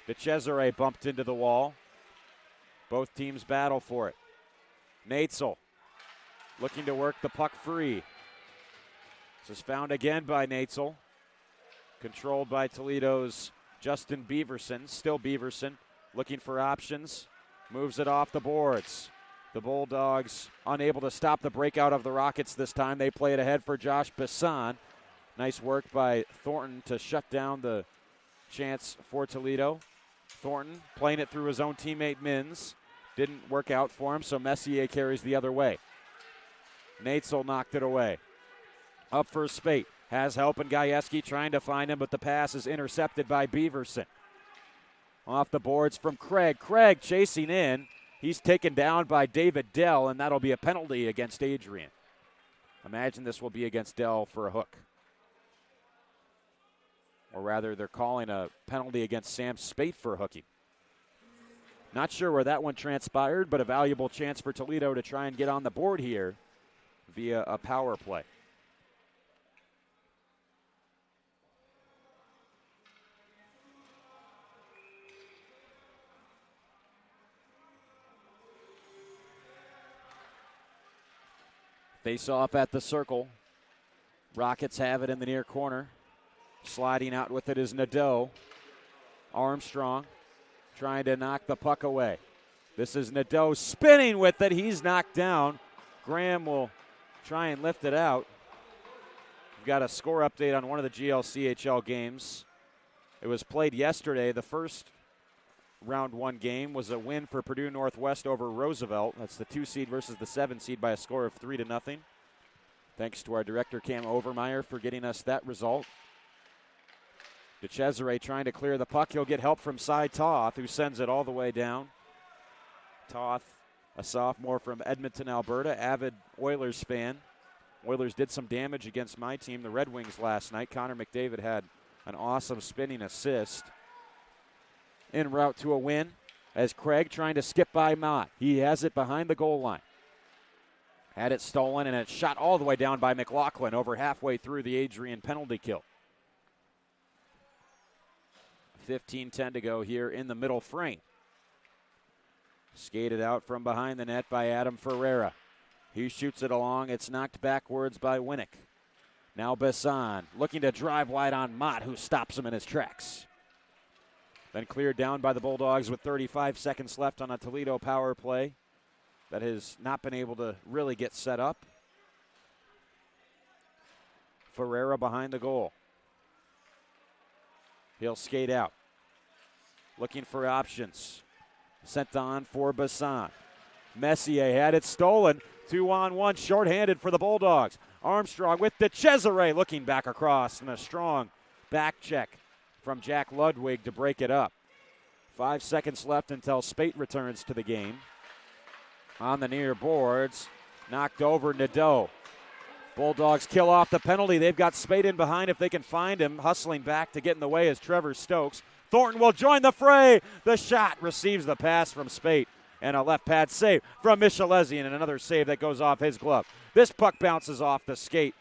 DeCesare bumped into the wall. Both teams battle for it. Natzel looking to work the puck free. This is found again by Natzel. Controlled by Toledo's Justin Beaverson. Still Beaverson looking for options. Moves it off the boards. The Bulldogs unable to stop the breakout of the Rockets this time. They play it ahead for Josh Bassan. Nice work by Thornton to shut down the chance for Toledo. Thornton playing it through his own teammate Mins. Didn't work out for him, so Messier carries the other way. Natzel knocked it away. Up for Spate. Has help, and Gajewski trying to find him, but the pass is intercepted by Beaverson. Off the boards from Craig. Craig chasing in. He's taken down by David Dell, and that'll be a penalty against Adrian. Imagine this will be against Dell for a hook. Or rather, they're calling a penalty against Sam Spate for hooking. Not sure where that one transpired, but a valuable chance for Toledo to try and get on the board here via a power play. Face off at the circle. Rockets have it in the near corner. Sliding out with it is Nadeau. Armstrong trying to knock the puck away. This is Nadeau spinning with it. He's knocked down. Graham will try and lift it out. We've got a score update on one of the GLCHL games. It was played yesterday. The first round one game was a win for Purdue Northwest over Roosevelt. That's the 2 seed versus the 7 seed by a score of 3-0. Thanks to our director Cam Overmeyer for getting us that result. DeCesare trying to clear the puck. He'll get help from Cy Toth, who sends it all the way down. Toth, a sophomore from Edmonton, Alberta, avid Oilers fan. Oilers did some damage against my team, the Red Wings, last night. Connor McDavid had an awesome spinning assist. En route to a win as Craig trying to skip by Mott. He has it behind the goal line. Had it stolen, and it's shot all the way down by McLaughlin over halfway through the Adrian penalty kill. 15-10 to go here in the middle frame. Skated out from behind the net by Adam Ferreira. He shoots it along. It's knocked backwards by Winnick. Now Bassan looking to drive wide on Mott, who stops him in his tracks. Then cleared down by the Bulldogs with 35 seconds left on a Toledo power play that has not been able to really get set up. Ferreira behind the goal. He'll skate out. Looking for options. Sent on for Bassan. Messier had it stolen. 2-on-1, shorthanded for the Bulldogs. Armstrong with DeCesare looking back across, and a strong back check from Jack Ludwig to break it up. 5 seconds left until Spate returns to the game. On the near boards, knocked over Nadeau. Bulldogs kill off the penalty. They've got Spate in behind if they can find him. Hustling back to get in the way is Trevor Stokes. Thornton will join the fray. The shot receives the pass from Spate. And a left pad save from Michelezzi, and another save that goes off his glove. This puck bounces off the skate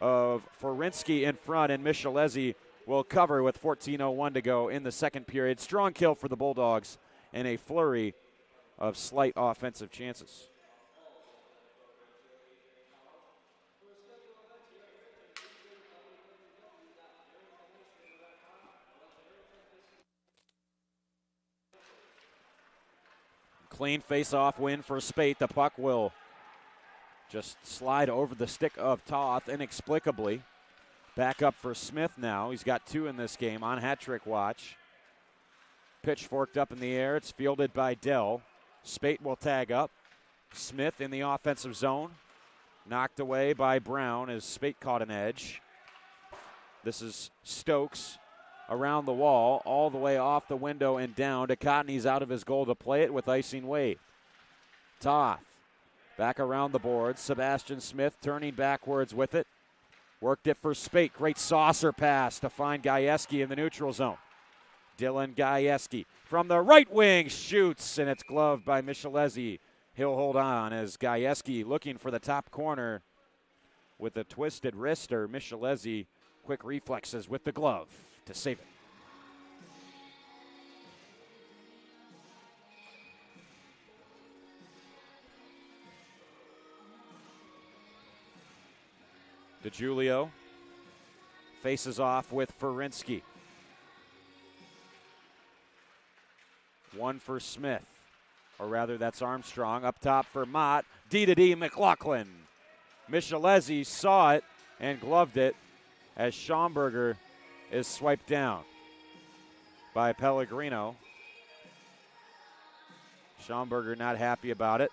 of Forinsky in front, and Michelezzi will cover with 14:01 to go in the second period. Strong kill for the Bulldogs and a flurry of slight offensive chances. Clean face-off win for Spate. The puck will just slide over the stick of Toth inexplicably. Back up for Smith now. He's got 2 in this game on hat-trick watch. Pitch forked up in the air. It's fielded by Dell. Spate will tag up. Smith in the offensive zone. Knocked away by Brown as Spate caught an edge. This is Stokes around the wall, all the way off the window and down to Cotton. He's out of his goal to play it with icing wave. Toth back around the boards. Sebastian Smith turning backwards with it. Worked it for Spate. Great saucer pass to find Gajewski in the neutral zone. Dylan Gajewski from the right wing shoots, and it's gloved by Michelezzi. He'll hold on as Gajewski looking for the top corner with a twisted wrister. Michelezzi, quick reflexes with the glove to save it. DeGiulio faces off with Forinsky. 1 for Smith, or rather that's Armstrong. Up top for Mott. D-to-D McLaughlin. Michelezzi saw it and gloved it as Schaumburger is swiped down by Pellegrino. Schaumburger not happy about it.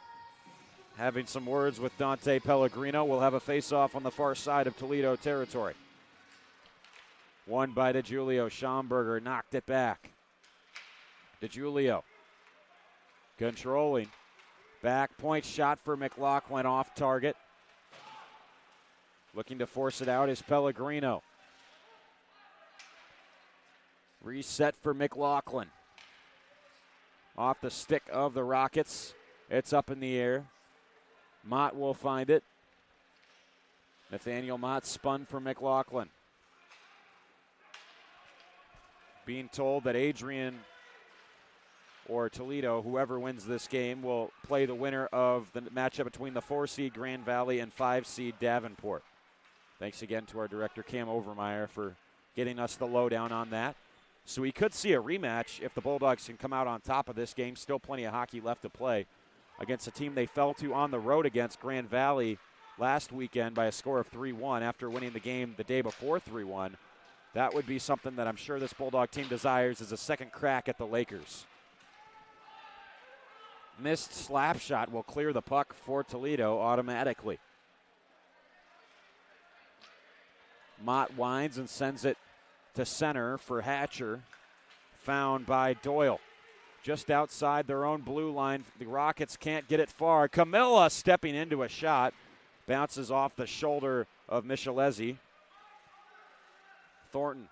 Having some words with Dante Pellegrino. We'll have a face-off on the far side of Toledo territory. Won by DeGiulio. Schaumburger knocked it back. DeGiulio controlling. Back point shot for McLaughlin off target. Looking to force it out is Pellegrino. Reset for McLaughlin. Off the stick of the Rockets. It's up in the air. Mott will find it. Nathaniel Mott spun for McLaughlin. Being told that Adrian or Toledo, whoever wins this game, will play the winner of the matchup between the 4-seed Grand Valley and 5-seed Davenport. Thanks again to our director, Cam Overmeyer, for getting us the lowdown on that. So we could see a rematch if the Bulldogs can come out on top of this game. Still plenty of hockey left to play against a team they fell to on the road against Grand Valley last weekend by a score of 3-1 after winning the game the day before 3-1. That would be something that I'm sure this Bulldog team desires, is a second crack at the Lakers. Missed slap shot will clear the puck for Toledo automatically. Mott winds and sends it to center for Hatcher. Found by Doyle. Just outside their own blue line. The Rockets can't get it far. Camilla stepping into a shot. Bounces off the shoulder of Michelezzi. Thornton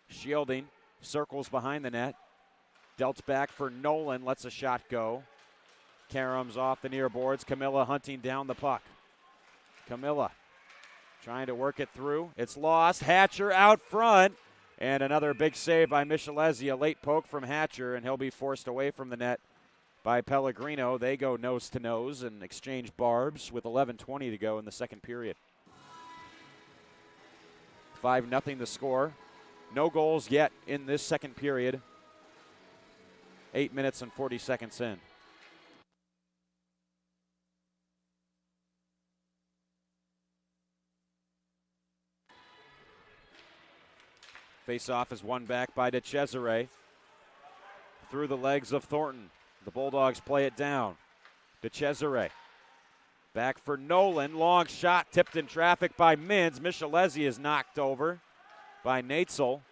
shielding. Circles behind the net. Dealt back for Nolan. Lets a shot go. Karams off the near boards. Camilla hunting down the puck. Camilla trying to work it through. It's lost. Hatcher out front. And another big save by Michelezzi. A late poke from Hatcher, and he'll be forced away from the net by Pellegrino. They go nose to nose and exchange barbs with 11:20 to go in the second period. 5-0 the score. No goals yet in this second period. 8 minutes and 40 seconds in. Face-off is won back by DeCesare. Through the legs of Thornton. The Bulldogs play it down. DeCesare. Back for Nolan. Long shot tipped in traffic by Mins. Michelezzi is knocked over by Natzel.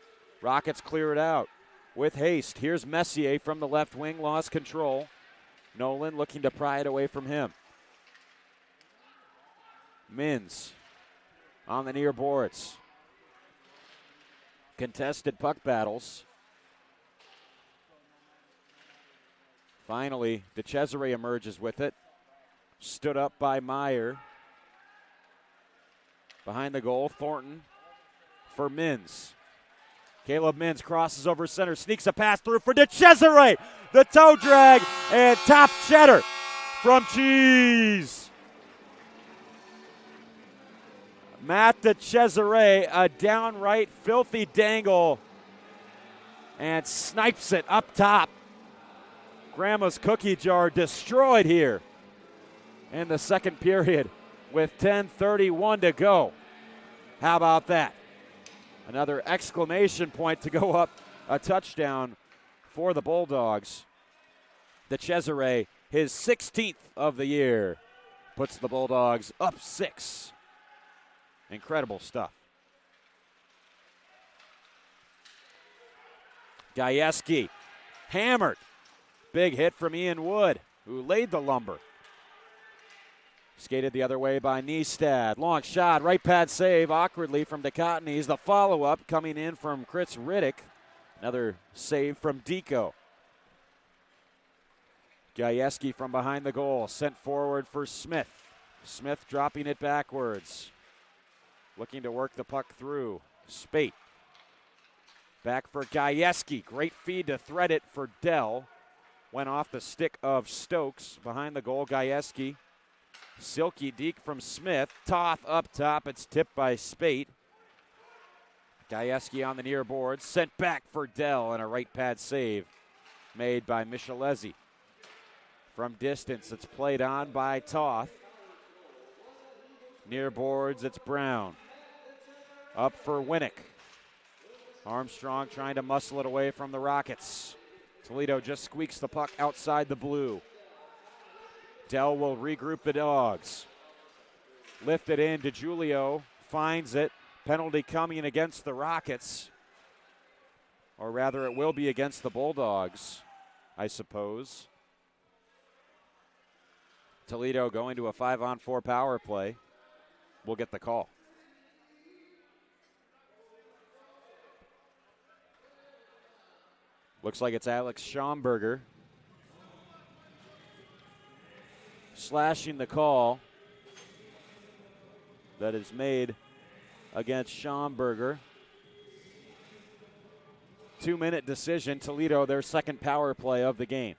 Rockets clear it out with haste. Here's Messier from the left wing. Lost control. Nolan looking to pry it away from him. Mins on the near boards. Contested puck battles. Finally, DeCesare emerges with it. Stood up by Meyer. Behind the goal, Thornton for Mins. Caleb Mins crosses over center, sneaks a pass through for DeCesare. The toe drag and top cheddar from Cheese. Matt DeCesare, a downright filthy dangle, and snipes it up top. Grandma's cookie jar destroyed here in the second period with 10:31 to go. How about that? Another exclamation point to go up a touchdown for the Bulldogs. DeCesare, his 16th of the year, puts the Bulldogs up 6. Incredible stuff. Gajewski hammered. Big hit from Ian Wood, who laid the lumber. Skated the other way by Neestad. Long shot, right pad save awkwardly from DeCottney's. The follow-up coming in from Chris Riddick. Another save from Deco. Gajewski from behind the goal, sent forward for Smith. Smith dropping it backwards. Looking to work the puck through. Spate. Back for Gajewski. Great feed to thread it for Dell. Went off the stick of Stokes. Behind the goal, Gajewski. Silky deke from Smith. Toth up top. It's tipped by Spate. Gajewski on the near board. Sent back for Dell, and a right pad save made by Michelezzi. From distance, it's played on by Toth. Near boards, it's Brown. Up for Winnick. Armstrong trying to muscle it away from the Rockets. Toledo just squeaks the puck outside the blue. Dell will regroup the Dogs. Lift it in to Julio. Finds it. Penalty coming against the Rockets. Or rather, it will be against the Bulldogs, I suppose. Toledo going to a 5-on-4 power play. We'll get the call. Looks like it's Alex Schomburger slashing the call that is made against Schomburger. 2-minute decision. Toledo, their second power play of the game.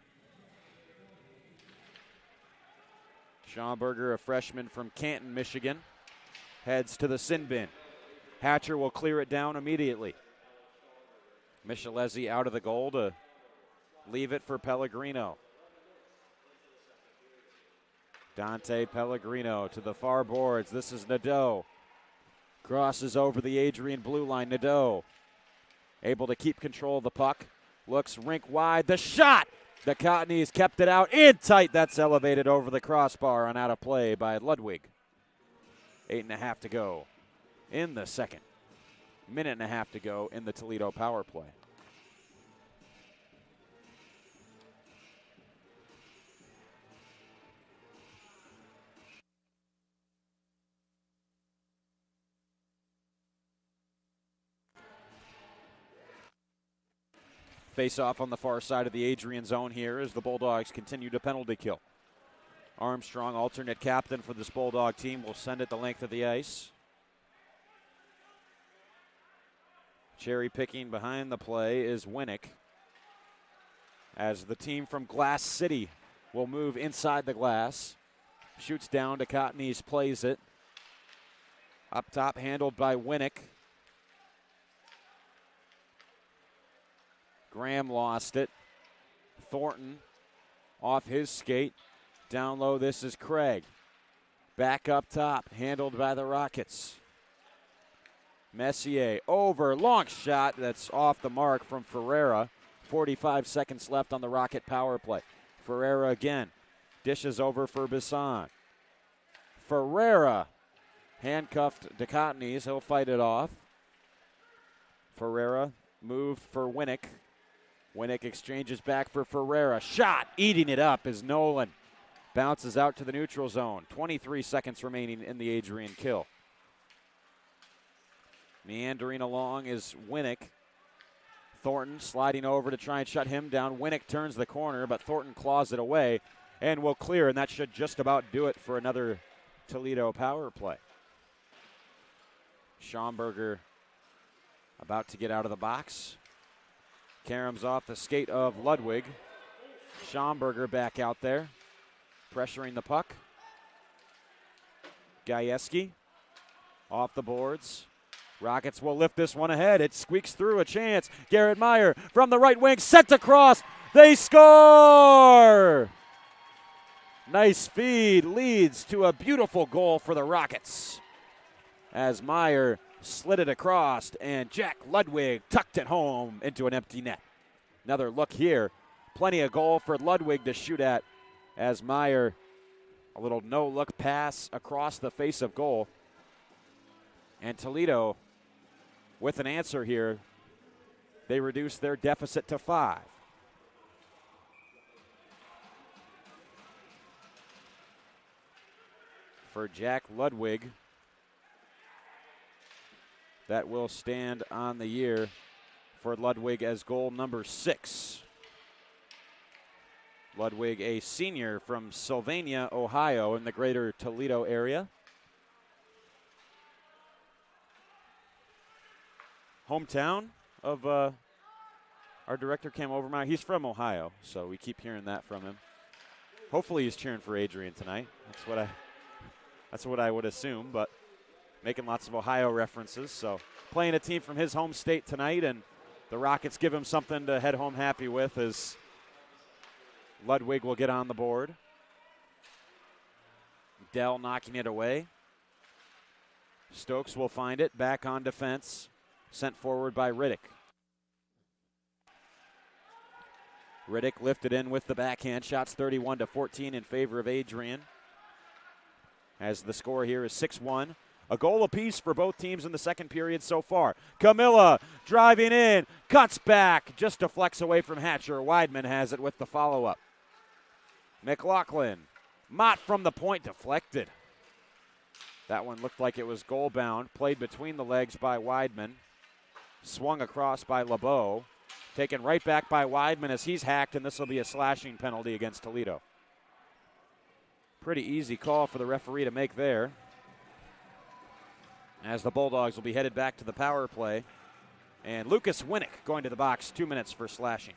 Schomburger, a freshman from Canton, Michigan, heads to the sin bin. Hatcher will clear it down immediately. Michelezzi out of the goal to leave it for Pellegrino. Dante Pellegrino to the far boards. This is Nadeau. Crosses over the Adrian blue line. Nadeau able to keep control of the puck. Looks rink wide. The shot! The Cottonies kept it out in tight. That's elevated over the crossbar and out of play by Ludwig. 8.5 to go in the second. 1.5 to go in the Toledo power play. Face off on the far side of the Adrian zone here as the Bulldogs continue to penalty kill. Armstrong, alternate captain for this Bulldog team, will send it the length of the ice. Cherry picking behind the play is Winnick, as the team from Glass City will move inside the glass. Shoots down to Cottonies, plays it. Up top, handled by Winnick. Graham lost it. Thornton off his skate. Down low, this is Craig. Back up top, handled by the Rockets. Messier over, long shot that's off the mark from Ferreira. 45 seconds left on the Rocket power play. Ferreira again, dishes over for Bisson. Ferreira handcuffed DeCottney's, he'll fight it off. Ferreira moved for Winnick. Winnick exchanges back for Ferreira. Shot, eating it up is Nolan. Bounces out to the neutral zone. 23 seconds remaining in the Adrian kill. Meandering along is Winnick. Thornton sliding over to try and shut him down. Winnick turns the corner, but Thornton claws it away and will clear, and that should just about do it for another Toledo power play. Schomburger about to get out of the box. Caroms off the skate of Ludwig. Schomburger back out there, pressuring the puck. Gajewski off the boards. Rockets will lift this one ahead. It squeaks through a chance. Garrett Meyer from the right wing, sent across. They score! Nice feed leads to a beautiful goal for the Rockets as Meyer slid it across and Jack Ludwig tucked it home into an empty net. Another look here. Plenty of goal for Ludwig to shoot at as Meyer, a little no-look pass across the face of goal. And Toledo with an answer here. They reduce their deficit to 5. For Jack Ludwig, that will stand on the year for Ludwig as goal number 6. Ludwig, a senior from Sylvania, Ohio, in the greater Toledo area. Hometown of our director, Cam Overmeyer. He's from Ohio, so we keep hearing that from him. Hopefully he's cheering for Adrian tonight. That's what I would assume, but making lots of Ohio references. So playing a team from his home state tonight, and the Rockets give him something to head home happy with as Ludwig will get on the board. Dell knocking it away. Stokes will find it, back on defense. Sent forward by Riddick. Riddick lifted in with the backhand. Shots 31-14 in favor of Adrian. As the score here is 6-1. A goal apiece for both teams in the second period so far. Camilla driving in, cuts back, just deflects away from Hatcher. Weidman has it with the follow-up. McLaughlin. Mott from the point, deflected. That one looked like it was goal-bound. Played between the legs by Weidman. Swung across by LeBeau. Taken right back by Weidman as he's hacked, and this will be a slashing penalty against Toledo. Pretty easy call for the referee to make there, as the Bulldogs will be headed back to the power play. And Lucas Winnick going to the box, 2 minutes for slashing.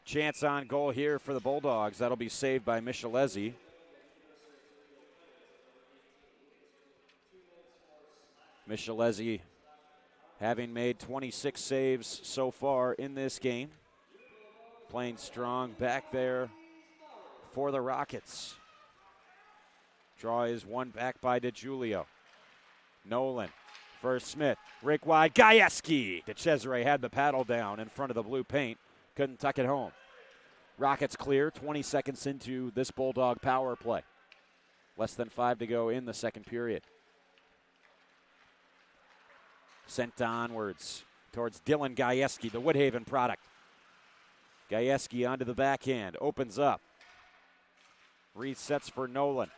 Chance on goal here for the Bulldogs. That'll be saved by Michelezzi. Michelezzi having made 26 saves so far in this game. Playing strong back there for the Rockets. Draw is won back by DeGiulio. Nolan for Smith. Rake wide. Gajewski. DeCesare had the paddle down in front of the blue paint. Couldn't tuck it home. Rockets clear, 20 seconds into this Bulldog power play. Less than 5 to go in the second period. Sent onwards towards Dylan Gajewski, the Woodhaven product. Gajewski onto the backhand, opens up. Resets for Nolan.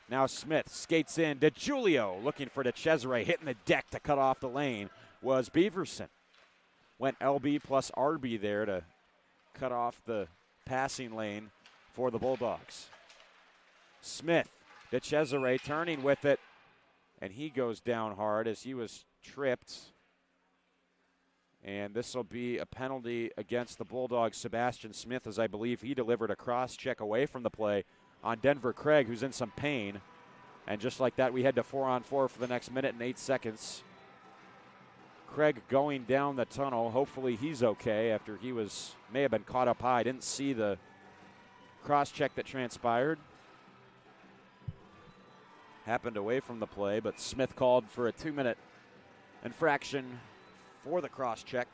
Now Smith skates in. DeGiulio looking for DeCesare, hitting the deck to cut off the lane was Beaverson. Went LB plus RB there to cut off the passing lane for the Bulldogs. Smith, DeCesare turning with it, and he goes down hard as he was tripped. And this will be a penalty against the Bulldogs. Sebastian Smith, as I believe he delivered a cross check away from the play on Denver Craig, who's in some pain. And just like that, we head to 4-on-4 for the next minute and 8 seconds. Craig going down the tunnel. Hopefully he's okay after he may have been caught up high. Didn't see the cross check that transpired. Happened away from the play, but Smith called for a 2-minute infraction for the cross check.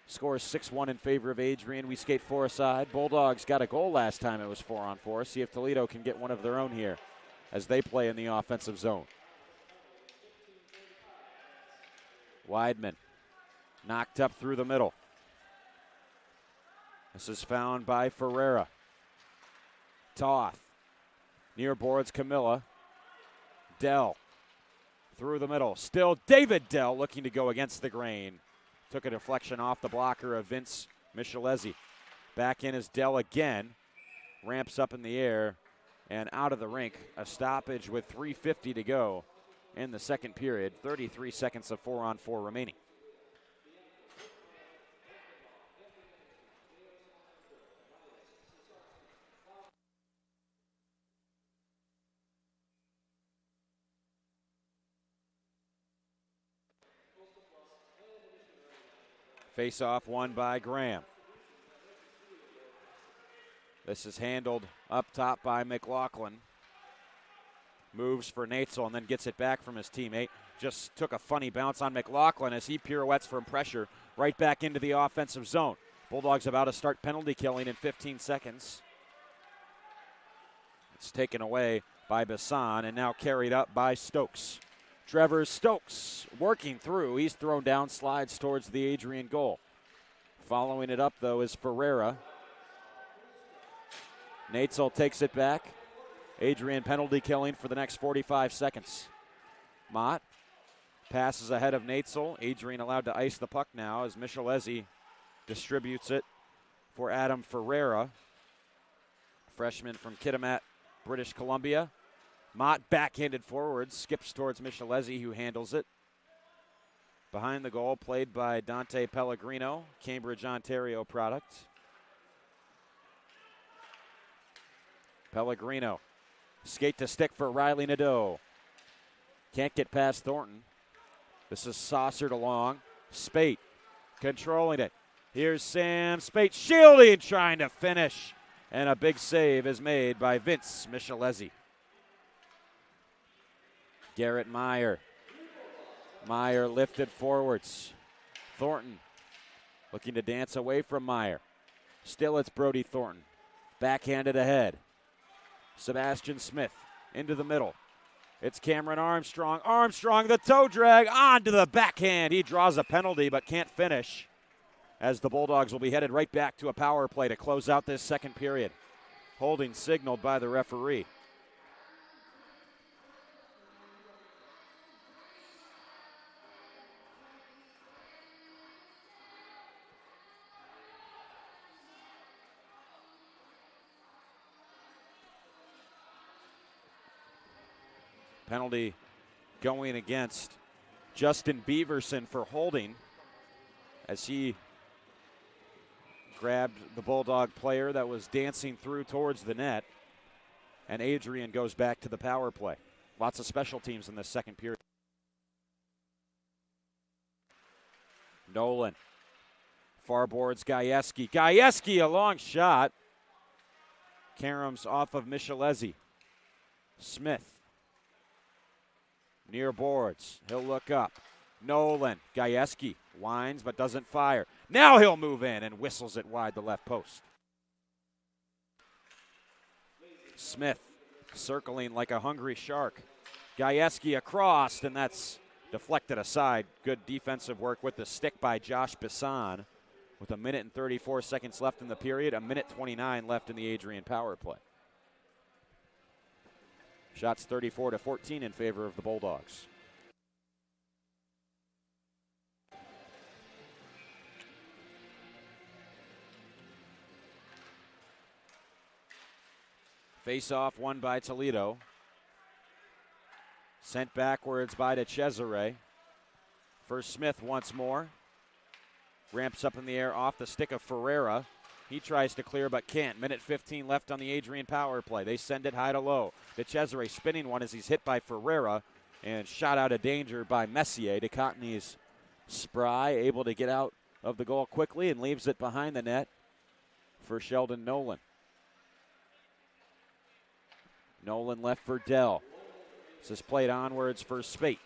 Score is 6-1 in favor of Adrian. We skate 4 aside. Bulldogs got a goal last time it was 4-on-4. See if Toledo can get one of their own here as they play in the offensive zone. Weidman knocked up through the middle. This is found by Ferreira. Toth. Near boards Camilla. Dell. Through the middle. Still David Dell looking to go against the grain. Took a deflection off the blocker of Vince Michelezzi. Back in is Dell again. Ramps up in the air and out of the rink. A stoppage with 3:50 to go in the second period. 33 seconds of 4-on-4 remaining. Face-off won by Graham. This is handled up top by McLaughlin. Moves for Natzel and then gets it back from his teammate. Just took a funny bounce on McLaughlin as he pirouettes from pressure right back into the offensive zone. Bulldogs about to start penalty killing in 15 seconds. It's taken away by Bassan and now carried up by Stokes. Trevor Stokes working through. He's thrown down, slides towards the Adrian goal. Following it up, though, is Ferreira. Natzel takes it back. Adrian penalty killing for the next 45 seconds. Mott passes ahead of Natzel. Adrian allowed to ice the puck now as Michelezzi distributes it for Adam Ferreira. Freshman from Kitimat, British Columbia. Mott backhanded forward, skips towards Michelezzi, who handles it. Behind the goal, played by Dante Pellegrino, Cambridge, Ontario product. Pellegrino, skate to stick for Riley Nadeau. Can't get past Thornton. This is saucered along. Spate controlling it. Here's Sam Spate shielding, trying to finish. And a big save is made by Vince Michelezzi. Garrett Meyer. Meyer lifted forwards. Thornton looking to dance away from Meyer. Still it's Brody Thornton. Backhanded ahead. Sebastian Smith into the middle. It's Cameron Armstrong. Armstrong, the toe drag onto the backhand. He draws a penalty but can't finish as the Bulldogs will be headed right back to a power play to close out this second period. Holding signaled by the referee. Penalty going against Justin Beaverson for holding as he grabbed the Bulldog player that was dancing through towards the net. And Adrian goes back to the power play. Lots of special teams in this second period. Nolan. Far boards Gajewski. Gajewski, a long shot. Karams off of Michelezzi. Smith. Near boards. He'll look up. Nolan. Gajewski winds but doesn't fire. Now he'll move in and whistles it wide the left post. Smith circling like a hungry shark. Gajewski across, and that's deflected aside. Good defensive work with the stick by Josh Bisson. With a minute and 34 seconds left in the period, a minute 29 left in the Adrian power play. Shots 34-14 in favor of the Bulldogs. Face-off won by Toledo. Sent backwards by DeCesare. For Smith once more. Ramps up in the air off the stick of Ferreira. He tries to clear but can't. Minute 15 left on the Adrian power play. They send it high to low. DeCesare spinning one as he's hit by Ferreira and shot out of danger by Messier. DeCottney's spry, able to get out of the goal quickly and leaves it behind the net for Sheldon Nolan. Nolan left for Dell. This is played onwards for Spate.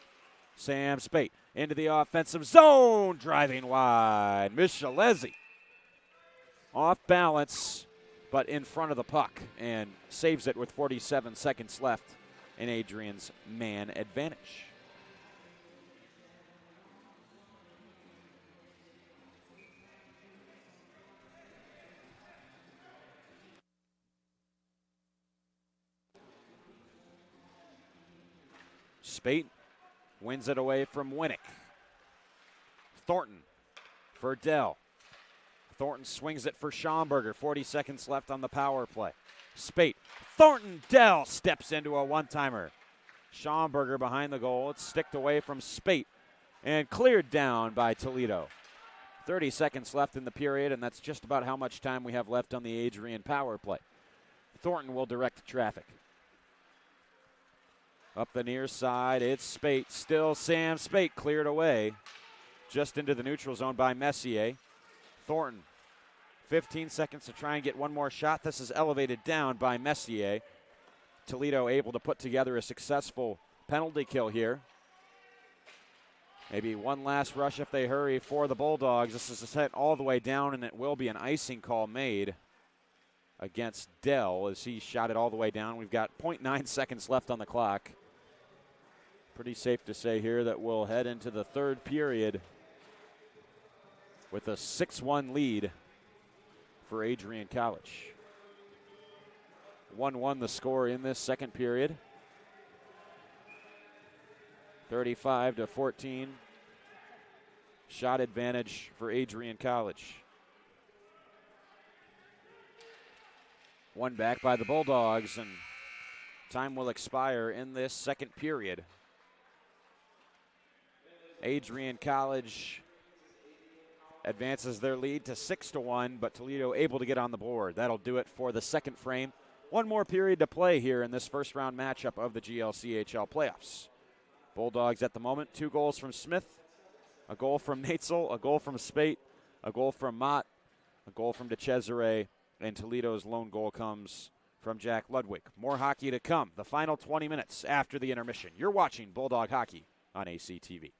Sam Spate into the offensive zone, driving wide. Michelezzi off balance, but in front of the puck, and saves it with 47 seconds left in Adrian's man advantage. Spate wins it away from Winnick. Thornton for Dell. Thornton swings it for Schomburger. 40 seconds left on the power play. Spate. Thornton. Dell steps into a one-timer. Schomburger behind the goal. It's sticked away from Spate and cleared down by Toledo. 30 seconds left in the period, and that's just about how much time we have left on the Adrian power play. Thornton will direct traffic. Up the near side, it's Spate. Still Sam Spate, cleared away. Just into the neutral zone by Messier. Thornton, 15 seconds to try and get one more shot. This is elevated down by Messier. Toledo able to put together a successful penalty kill here. Maybe one last rush if they hurry for the Bulldogs. This is set all the way down, and it will be an icing call made against Dell as he shot it all the way down. We've got 0.9 seconds left on the clock. Pretty safe to say here that we'll head into the third period with a 6-1 lead for Adrian College. 1-1 the score in this second period. 35-14. Shot advantage for Adrian College. One back by the Bulldogs, and time will expire in this second period. Adrian College advances their lead to 6-1, but Toledo able to get on the board. That'll do it for the second frame. One more period to play here in this first round matchup of the GLCHL playoffs. Bulldogs at the moment, 2 goals from Smith, a goal from Natzel, a goal from Spate, a goal from Mott, a goal from DeCesare, and Toledo's lone goal comes from Jack Ludwig. More hockey to come. The final 20 minutes after the intermission. You're watching Bulldog Hockey on ACTV.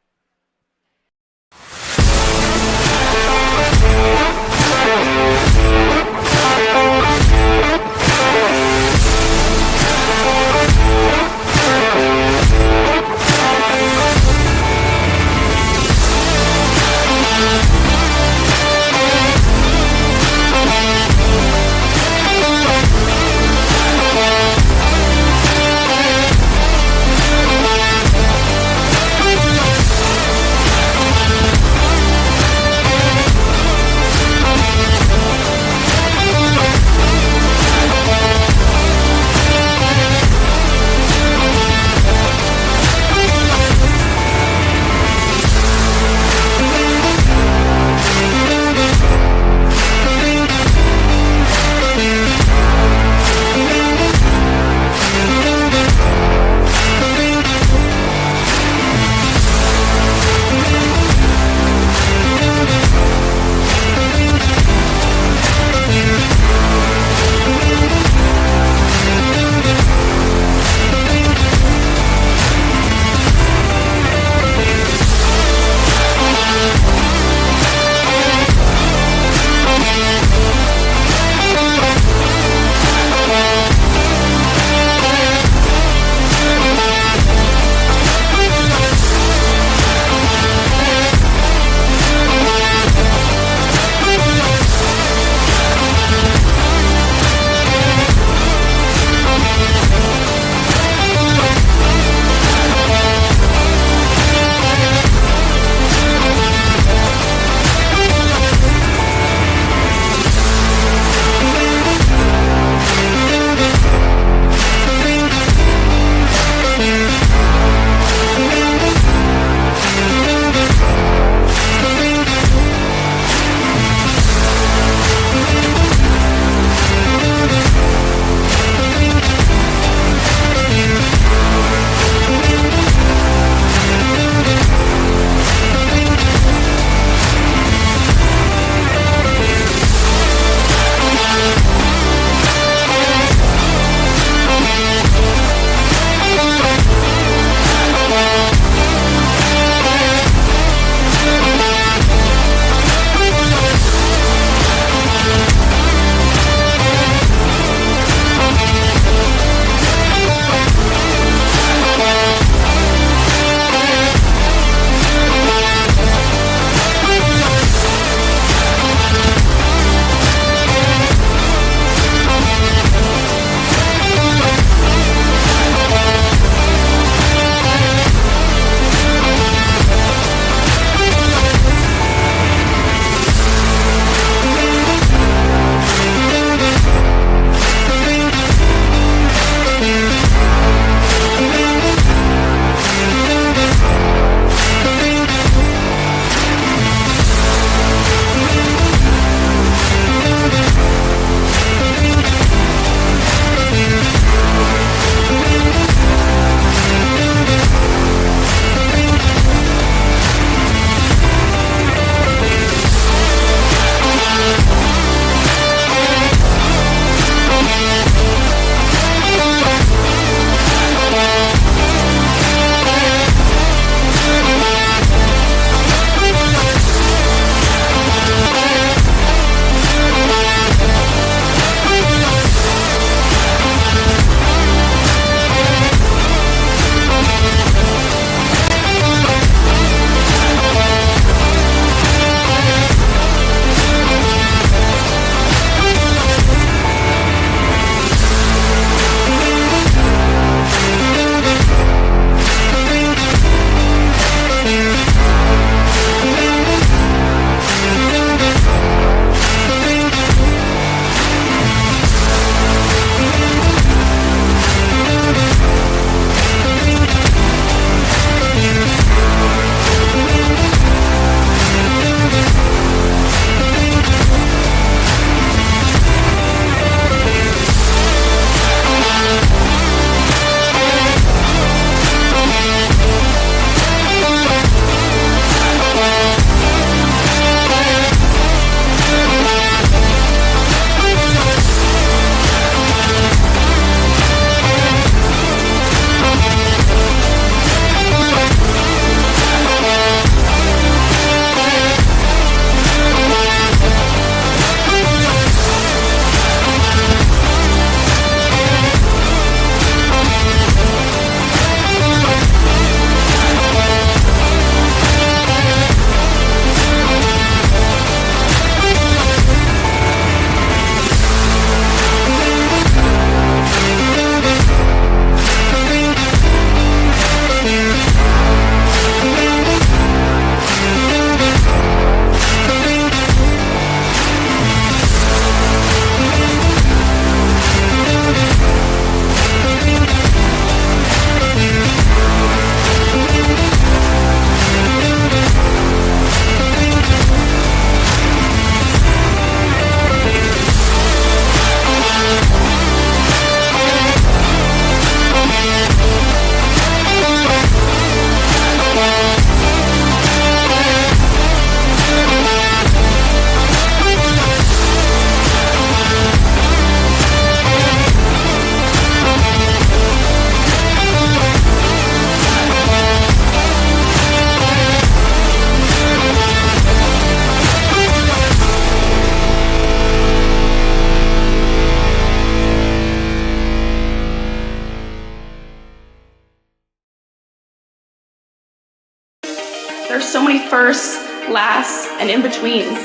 21st, last, and in-betweens.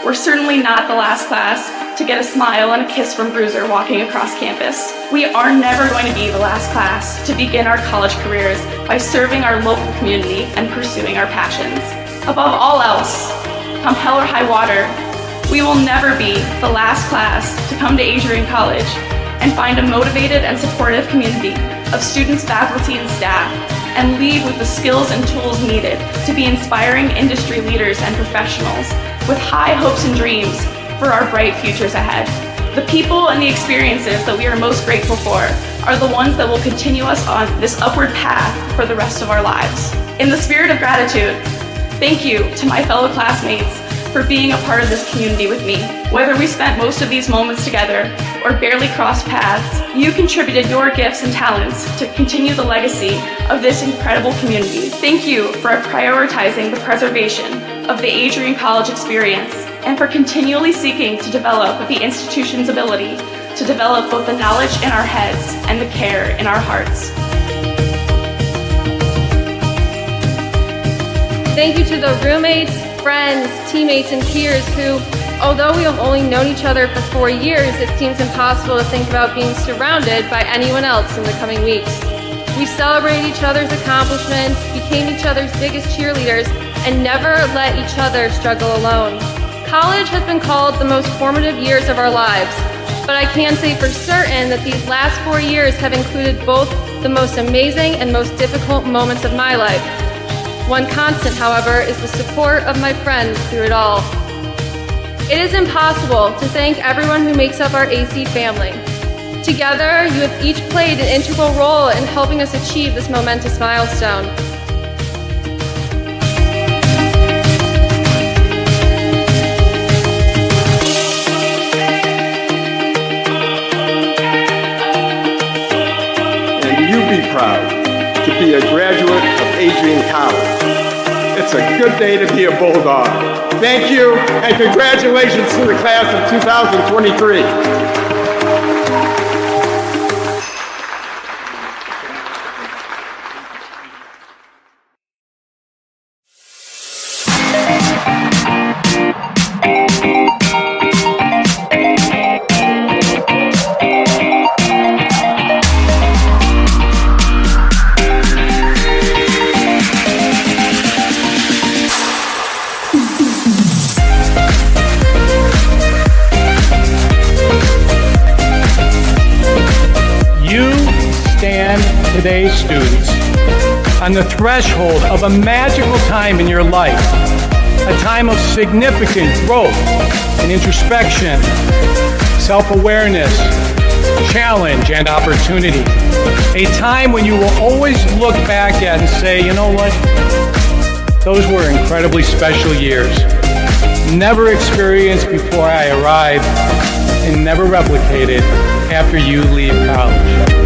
We're certainly not the last class to get a smile and a kiss from Bruiser walking across campus. We are never going to be the last class to begin our college careers by serving our local community and pursuing our passions. Above all else, come hell or high water, we will never be the last class to come to Adrian College and find a motivated and supportive community of students, faculty, and staff, and leave with the skills and tools needed to be inspiring industry leaders and professionals with high hopes and dreams for our bright futures ahead. The people and the experiences that we are most grateful for are the ones that will continue us on this upward path for the rest of our lives. In the spirit of gratitude, thank you to my fellow classmates for being a part of this community with me. Whether we spent most of these moments together or barely crossed paths, you contributed your gifts and talents to continue the legacy of this incredible community. Thank you for prioritizing the preservation of the Adrian College experience and for continually seeking to develop the institution's ability to develop both the knowledge in our heads and the care in our hearts. Thank you to the roommates, friends, teammates, and peers who, although we have only known each other for 4 years, it seems impossible to think about being surrounded by anyone else in the coming weeks. We celebrated each other's accomplishments, became each other's biggest cheerleaders, and never let each other struggle alone. College has been called the most formative years of our lives, but I can say for certain that these last 4 years have included both the most amazing and most difficult moments of my life. One constant, however, is the support of my friends through it all. It is impossible to thank everyone who makes up our AC family. Together, you have each played an integral role in helping us achieve this momentous milestone. And you be proud to be a graduate of Adrian College. It's a good day to be a Bulldog. Thank you, and congratulations to the class of 2023. Today's students on the threshold of a magical time in your life, a time of significant growth and introspection, self-awareness, challenge, and opportunity. A time when you will always look back at and say, you know what? Those were incredibly special years. Never experienced before I arrived and never replicated after you leave college.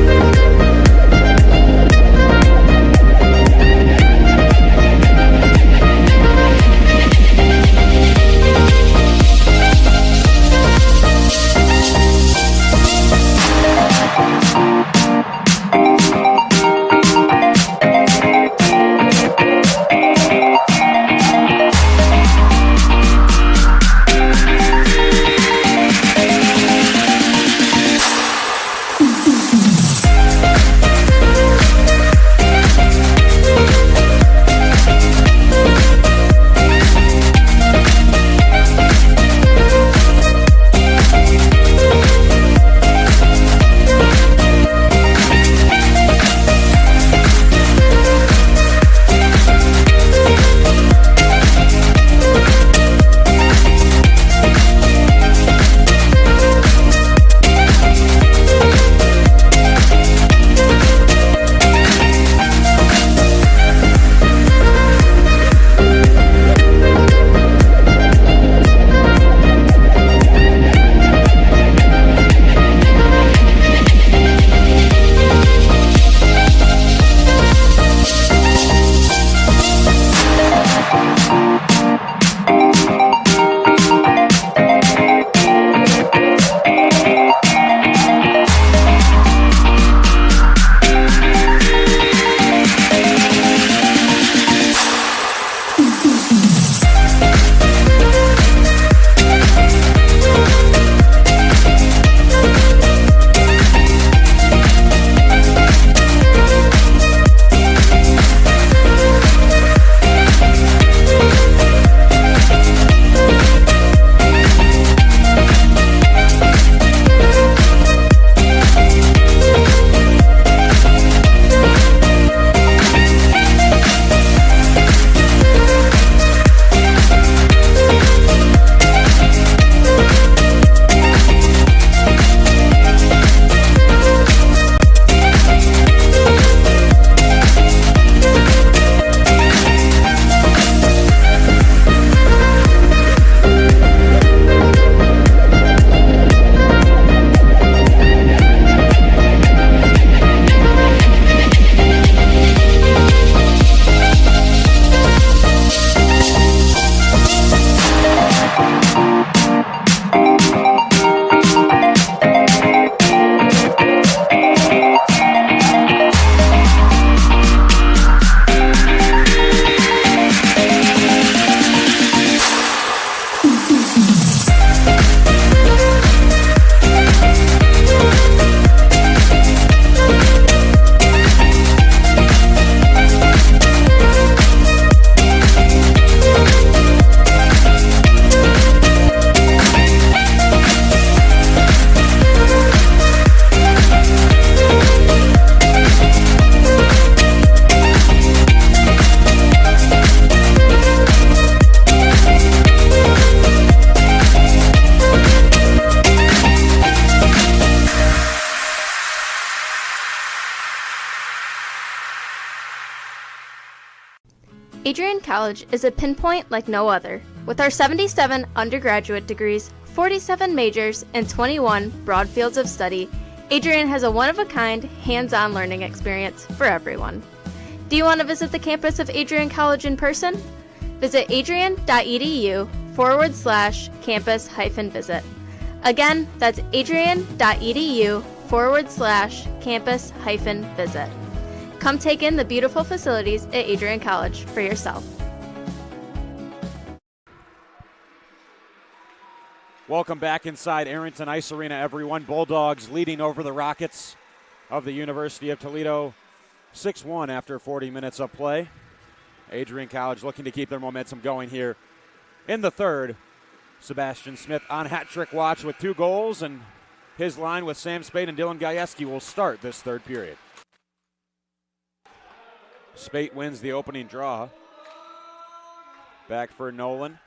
Adrian College is a pinpoint like no other. With our 77 undergraduate degrees, 47 majors, and 21 broad fields of study, Adrian has a one-of-a-kind, hands-on learning experience for everyone. Do you want to visit the campus of Adrian College in person? Visit adrian.edu/campus-visit. Again, that's adrian.edu/campus-visit. Come take in the beautiful facilities at Adrian College for yourself. Welcome back inside Arrington Ice Arena, everyone. Bulldogs leading over the Rockets of the University of Toledo 6-1 after 40 minutes of play. Adrian College looking to keep their momentum going here in the third. Sebastian Smith on hat-trick watch with 2 goals, and his line with Sam Spade and Dylan Gajewski will start this third period. Spade wins the opening draw. Back for Nolan.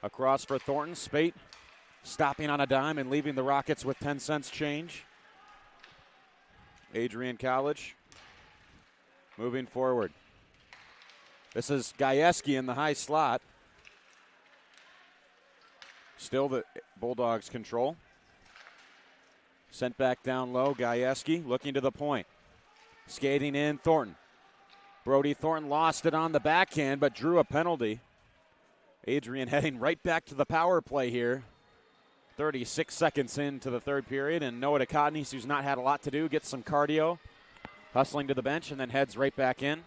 Across for Thornton. Spate stopping on a dime and leaving the Rockets with 10 cents change. Adrian College moving forward. This is Gajewski in the high slot. Still the Bulldogs control. Sent back down low. Gajewski looking to the point. Skating in Thornton. Brody Thornton lost it on the backhand but drew a penalty. Adrian heading right back to the power play here. 36 seconds into the third period, and Noah Ducotnis, who's not had a lot to do, gets some cardio, hustling to the bench, and then heads right back in.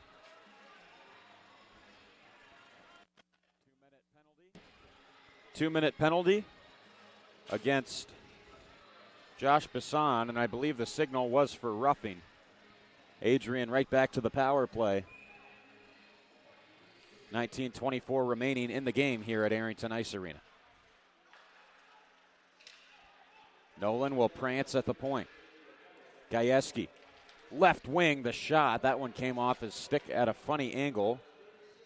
2-minute penalty against Josh Bassan, and I believe the signal was for roughing. Adrian right back to the power play. 19:24 remaining in the game here at Arrington Ice Arena. Nolan will prance at the point. Gajewski, left wing, the shot. That one came off his stick at a funny angle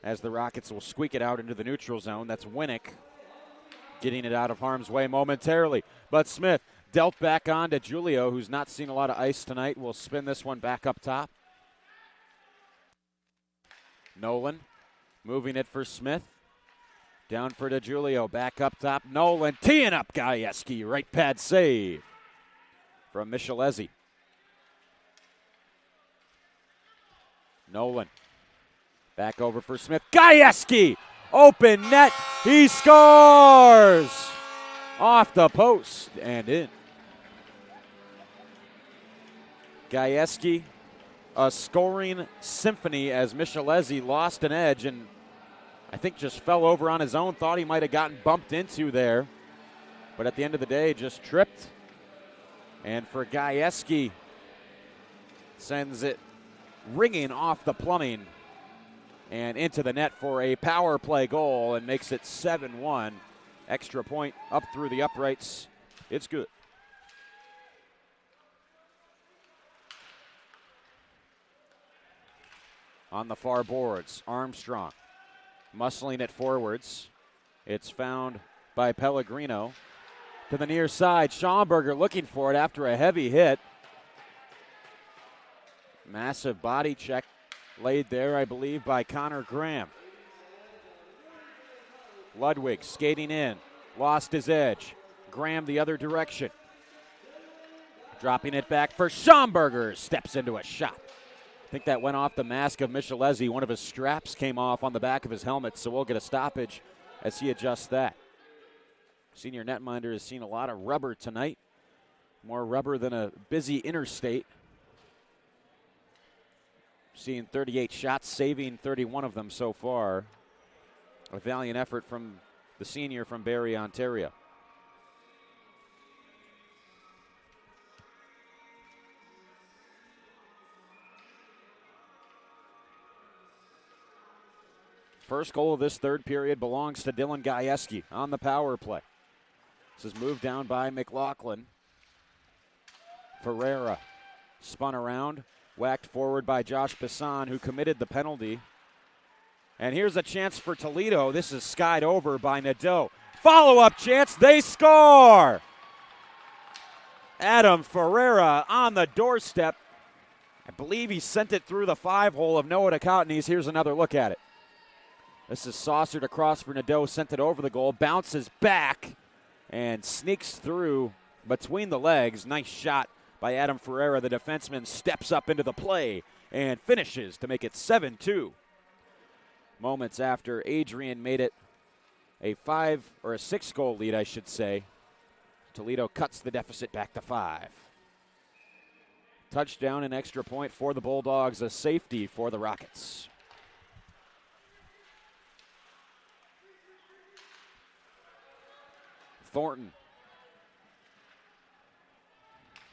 as the Rockets will squeak it out into the neutral zone. That's Winnick getting it out of harm's way momentarily. But Smith dealt back on to Julio, who's not seen a lot of ice tonight. Will spin this one back up top. Nolan moving it for Smith. Down for DeJulio, back up top. Nolan teeing up Gajewski. Right pad save from Michelezzi. Nolan back over for Smith. Gajewski, open net. He scores off the post and in. Gajewski, a scoring symphony as Michelezzi lost an edge and I think just fell over on his own. Thought he might have gotten bumped into there. But at the end of the day, just tripped. And for Gajewski, sends it ringing off the plumbing and into the net for a power play goal and makes it 7-1. Extra point up through the uprights. It's good. On the far boards, Armstrong muscling it forwards. It's found by Pellegrino. To the near side, Schomburger looking for it after a heavy hit. Massive body check laid there, I believe, by Connor Graham. Ludwig skating in, lost his edge. Graham the other direction. Dropping it back for Schomburger, steps into a shot. I think that went off the mask of Michelezzi. One of his straps came off on the back of his helmet, so we'll get a stoppage as he adjusts that. Senior netminder has seen a lot of rubber tonight. More rubber than a busy interstate. Seeing 38 shots, saving 31 of them so far. A valiant effort from the senior from Barrie, Ontario. First goal of this third period belongs to Dylan Gajewski on the power play. This is moved down by McLaughlin. Ferreira spun around, whacked forward by Josh Bassan, who committed the penalty. And here's a chance for Toledo. This is skied over by Nadeau. Follow-up chance, they score! Adam Ferreira on the doorstep I believe he sent it through the 5-hole of Noah Dichotomy's. Here's another look at it. This is saucered across for Nadeau, sent it over the goal, bounces back, and sneaks through between the legs. Nice shot by Adam Ferreira. The defenseman steps up into the play and finishes to make it 7-2. Moments after Adrian made it a 6-goal lead, I should say. Toledo cuts the deficit back to 5. Touchdown and extra point for the Bulldogs, a safety for the Rockets. Thornton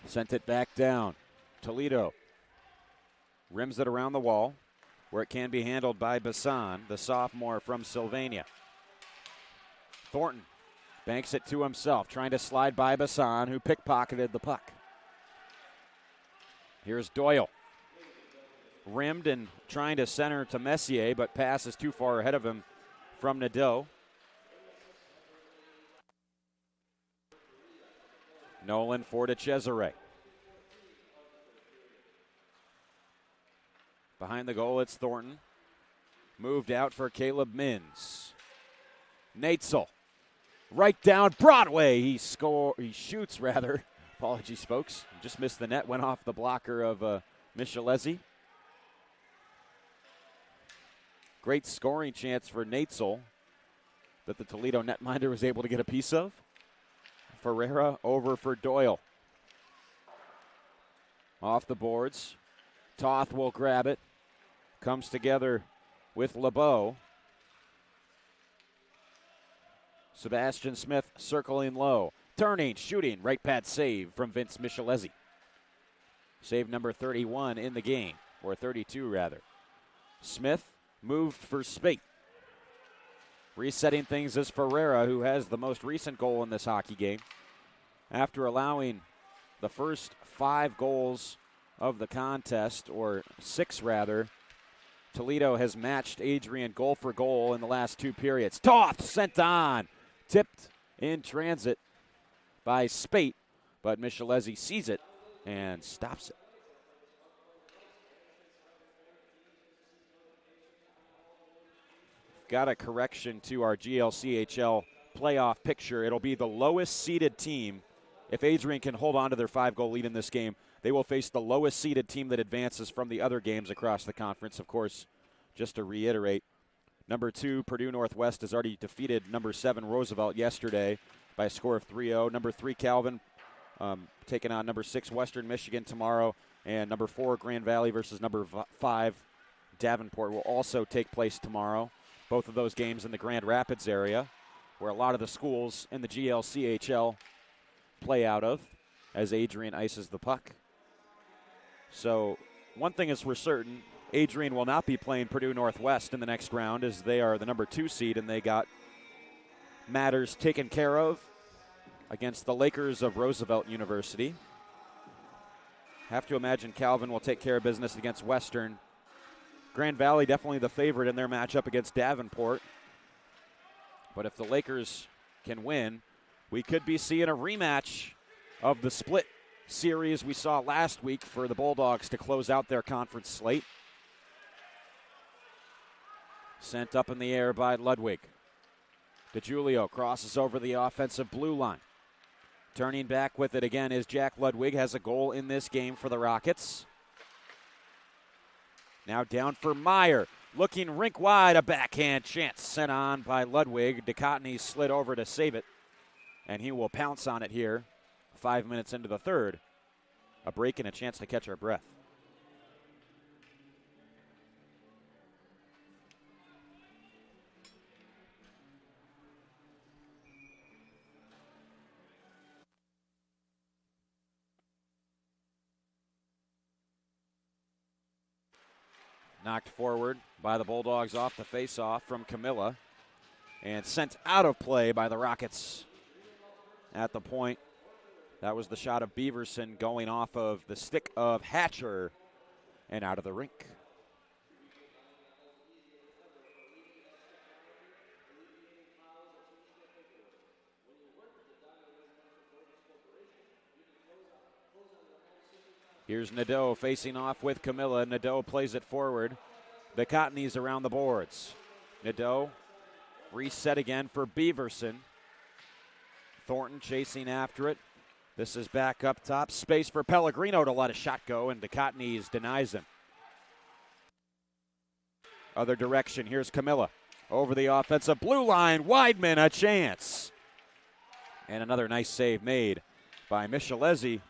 sent it back down. Toledo rims it around the wall where it can be handled by Bassan, the sophomore from Sylvania. Thornton banks it to himself, trying to slide by Bassan, who pickpocketed the puck. Here's Doyle. Rimmed and trying to center to Messier, but pass is too far ahead of him from Nadeau. Nolan for to Cesare. Behind the goal, it's Thornton. Moved out for Caleb Mins. Natzel. Right down Broadway. He shoots. Apologies, folks. Just missed the net. Went off the blocker of Michelezzi. Great scoring chance for Natzel that the Toledo netminder was able to get a piece of. Ferreira over for Doyle. Off the boards. Toth will grab it. Comes together with LeBeau. Sebastian Smith circling low. Turning, shooting, right pad save from Vince Michelezzi. Save number 31 in the game, or 32 rather. Smith moved for Spate. Resetting things is Ferreira, who has the most recent goal in this hockey game. After allowing the first 5 goals of the contest, or 6 rather, Toledo has matched Adrian goal for goal in the last 2 periods. Toth sent on. Tipped in transit by Spate, but Michelezzi sees it and stops it. Got a correction to our GLCHL playoff picture. It'll be the lowest seeded team. If Adrian can hold on to their 5-goal lead in this game, they will face the lowest seeded team that advances from the other games across the conference. Of course, just to reiterate, number 2, Purdue Northwest has already defeated number 7, Roosevelt, yesterday by a score of 3-0. Number 3, Calvin, taking on number 6, Western Michigan tomorrow. And number 4, Grand Valley versus number 5, Davenport, will also take place tomorrow. Both of those games in the Grand Rapids area, where a lot of the schools in the GLCHL play out of, as Adrian ices the puck. So one thing is for certain, Adrian will not be playing Purdue Northwest in the next round, as they are the number 2 seed, and they got matters taken care of against the Lakers of Roosevelt University. Have to imagine Calvin will take care of business against Western. Grand Valley definitely the favorite in their matchup against Davenport. But if the Lakers can win, we could be seeing a rematch of the split series we saw last week for the Bulldogs to close out their conference slate. Sent up in the air by Ludwig. DeGiulio crosses over the offensive blue line. Turning back with it again is Jack Ludwig, has a goal in this game for the Rockets. Now down for Meyer. Looking rink wide, a backhand chance sent on by Ludwig. Dichotomy slid over to save it, and he will pounce on it here 5 minutes into the third. A break and a chance to catch our breath. Knocked forward by the Bulldogs off the face-off from Camilla and sent out of play by the Rockets at the point. That was the shot of Beaverson going off of the stick of Hatcher and out of the rink. Here's Nadeau facing off with Camilla. Nadeau plays it forward. The Cottonies around the boards. Nadeau reset again for Beaverson. Thornton chasing after it. This is back up top. Space for Pellegrino to let a shot go, and the Cottonies denies him. Other direction. Here's Camilla. Over the offensive blue line. Weidman a chance. And another nice save made by Michelezzi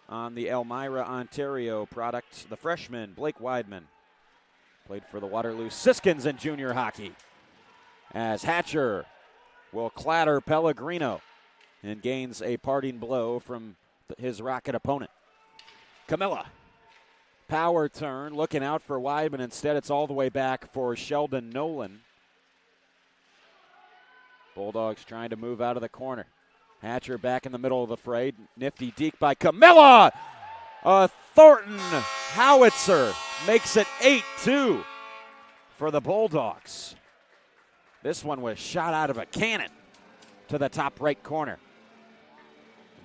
on the Elmira, Ontario product. The freshman, Blake Weidman, played for the Waterloo Siskins in junior hockey. As Hatcher will clatter Pellegrino and gains a parting blow from his Rocket opponent. Camilla, power turn, looking out for Weidman. Instead, it's all the way back for Sheldon Nolan. Bulldogs trying to move out of the corner. Hatcher back in the middle of the fray. Nifty deke by Camilla. Thornton howitzer makes it 8-2 for the Bulldogs. This one was shot out of a cannon to the top right corner.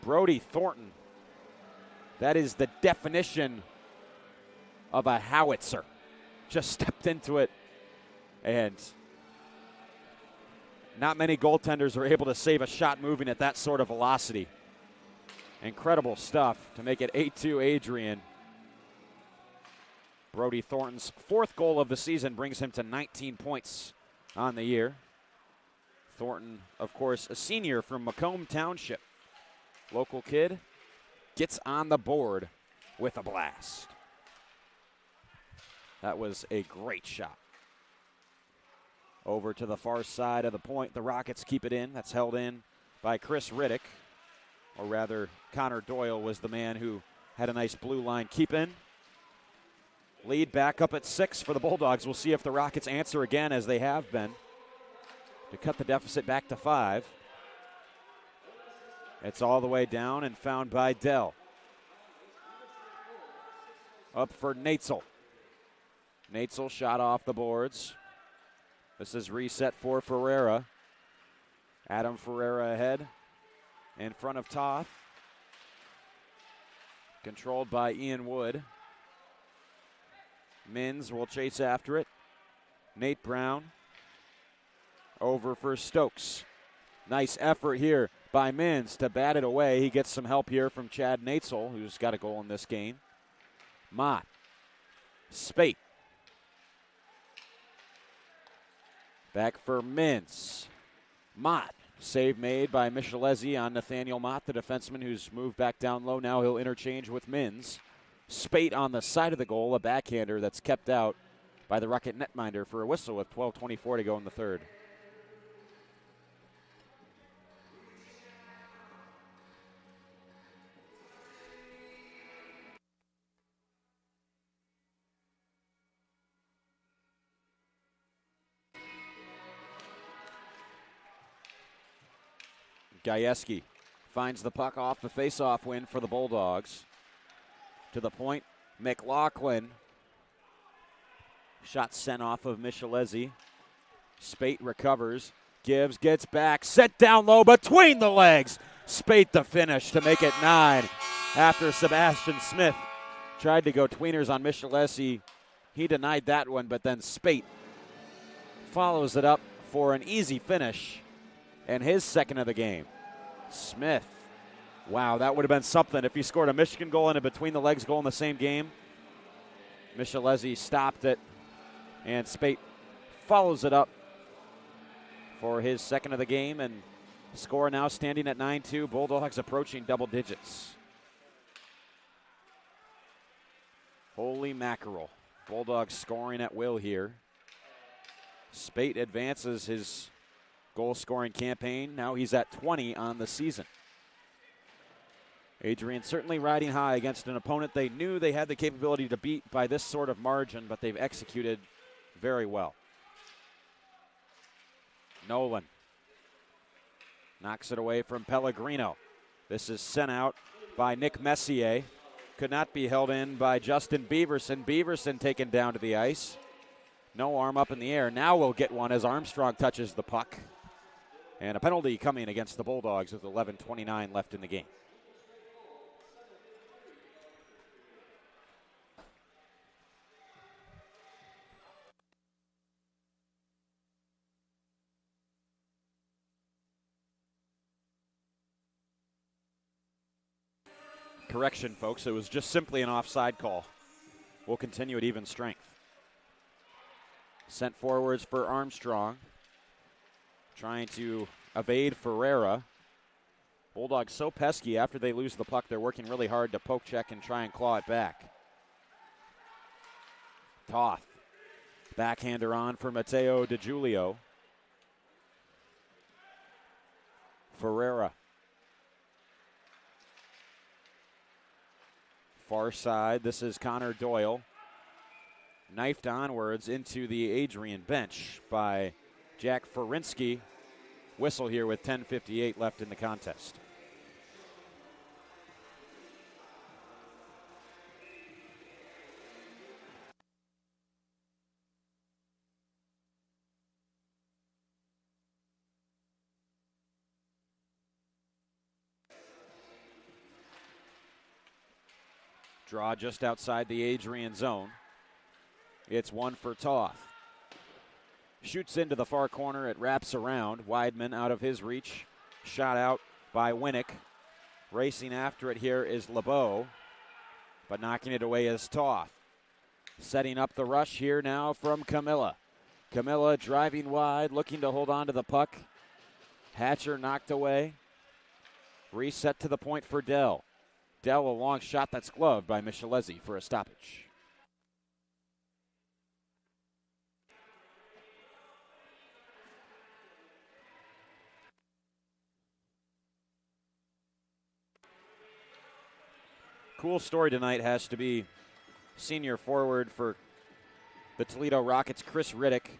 Brody Thornton. That is the definition of a howitzer. Just stepped into it, and not many goaltenders are able to save a shot moving at that sort of velocity. Incredible stuff to make it 8-2 Adrian. Brody Thornton's 4th goal of the season brings him to 19 points on the year. Thornton, of course, a senior from Macomb Township. Local kid gets on the board with a blast. That was a great shot. Over to the far side of the point. The Rockets keep it in. That's held in by Chris Riddick. Or rather, Connor Doyle was the man who had a nice blue line keep in. Lead back up at 6 for the Bulldogs. We'll see if the Rockets answer again, as they have been, to cut the deficit back to 5. It's all the way down and found by Dell. Up for Natzel. Natzel shot off the boards. This is reset for Ferreira. Adam Ferreira ahead in front of Toth. Controlled by Ian Wood. Mins will chase after it. Nate Brown over for Stokes. Nice effort here by Mins to bat it away. He gets some help here from Chad Natzel, who's got a goal in this game. Mott. Spate. Back for Mintz. Mott. Save made by Michelezzi on Nathaniel Mott, the defenseman who's moved back down low. Now he'll interchange with Mins. Spate on the side of the goal, a backhander that's kept out by the Rocket netminder for a whistle with 12:24 to go in the third. Gajewski finds the puck off the face-off win for the Bulldogs. To the point, McLaughlin. Shot sent off of Michelezzi. Spate recovers, gives, gets back, set down low between the legs. Spate the finish to make it 9 after Sebastian Smith tried to go tweeners on Michelezzi. He denied that one, but then Spate follows it up for an easy finish and his 2nd of the game. Smith. Wow, that would have been something if he scored a Michigan goal and a between-the-legs goal in the same game. Michelezzi stopped it, and Spate follows it up for his 2nd of the game, and score now standing at 9-2. Bulldogs approaching double digits. Holy mackerel. Bulldogs scoring at will here. Spate advances his goal-scoring campaign. Now he's at 20 on the season. Adrian certainly riding high against an opponent they knew they had the capability to beat by this sort of margin, but they've executed very well. Nolan knocks it away from Pellegrino. This is sent out by Nick Messier. Could not be held in by Justin Beaverson. Beaverson taken down to the ice. No arm up in the air. Now we'll get one as Armstrong touches the puck. And a penalty coming against the Bulldogs with 11:29 left in the game. correction, folks. It was just simply an offside call. We'll continue at even strength. Sent forwards for Armstrong. Trying to evade Ferreira. Bulldogs so pesky after they lose the puck, they're working really hard to poke check and try and claw it back. Toth. Backhander on for Matteo DiGiulio. Ferreira. Far side, this is Connor Doyle. Knifed onwards into the Adrian bench by Jack Ferinsky. Whistle here with 10:58 left in the contest. Draw just outside the Adrian zone. It's one for Toth. Shoots into the far corner. It wraps around. Weidman out of his reach. Shot out by Winnick. Racing after it here is LeBeau, but knocking it away is Toth. Setting up the rush here now from Camilla. Camilla driving wide, looking to hold on to the puck. Hatcher knocked away. Reset to the point for Dell. Dell, a long shot that's gloved by Michelezzi for a stoppage. Cool story tonight has to be senior forward for the Toledo Rockets, Chris Riddick.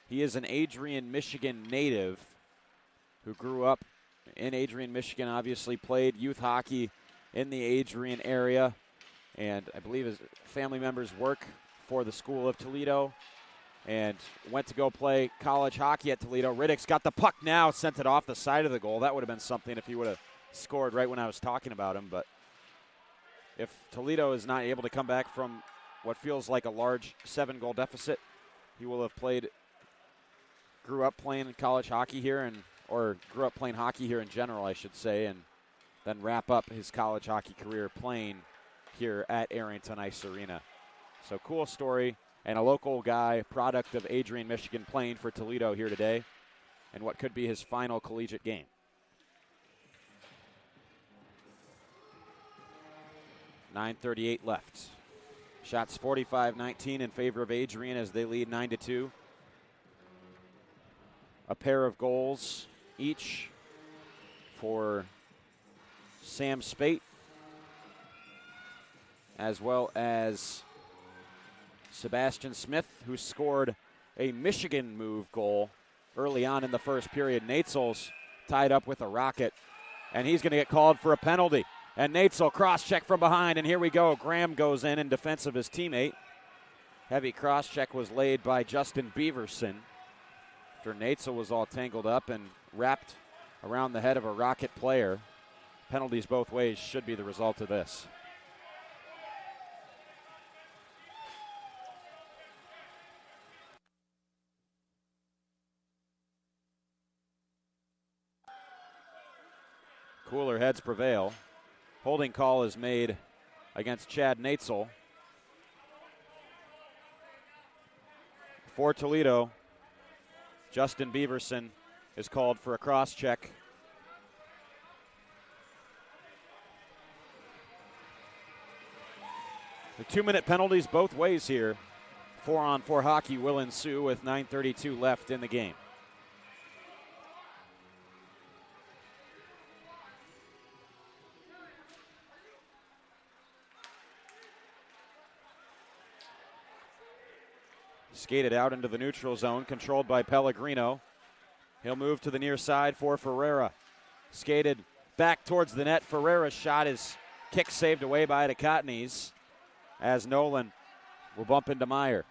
He is an Adrian, Michigan native who grew up in Adrian, Michigan, obviously played youth hockey in the Adrian area, and I believe his family members work for the School of Toledo, and went to go play college hockey at Toledo. Riddick's got the puck now, sent it off the side of the goal. That would have been something if he would have scored right when I was talking about him, but if Toledo is not able to come back from what feels like a large 7-goal deficit, he will have grew up playing college hockey here, or grew up playing hockey here in general, I should say, and then wrap up his college hockey career playing here at Arrington Ice Arena. So cool story, and a local guy, product of Adrian, Michigan, playing for Toledo here today, and what could be his final collegiate game. .9:38 left. Shots 45-19 in favor of Adrian as they lead 9-2. A pair of goals each for Sam Spate, as well as Sebastian Smith, who scored a Michigan move goal early on in the first period. Natzel's tied up with a rocket, and he's going to get called for a penalty. And Natzel cross-check from behind, and here we go. Graham goes in defense of his teammate. Heavy cross-check was laid by Justin Beaverson after Natzel was all tangled up and wrapped around the head of a Rocket player. Penalties both ways should be the result of this. Cooler heads prevail. Holding call is made against Chad Natzel. For Toledo, Justin Beaverson is called for a cross-check. The 2-minute penalties both ways here. 4-on-4 hockey will ensue with 9:32 left in the game. Skated out into the neutral zone, controlled by Pellegrino. He'll move to the near side for Ferreira. Skated back towards the net. Ferreira's shot is kick saved away by Ducatnes as Nolan will bump into Meyer.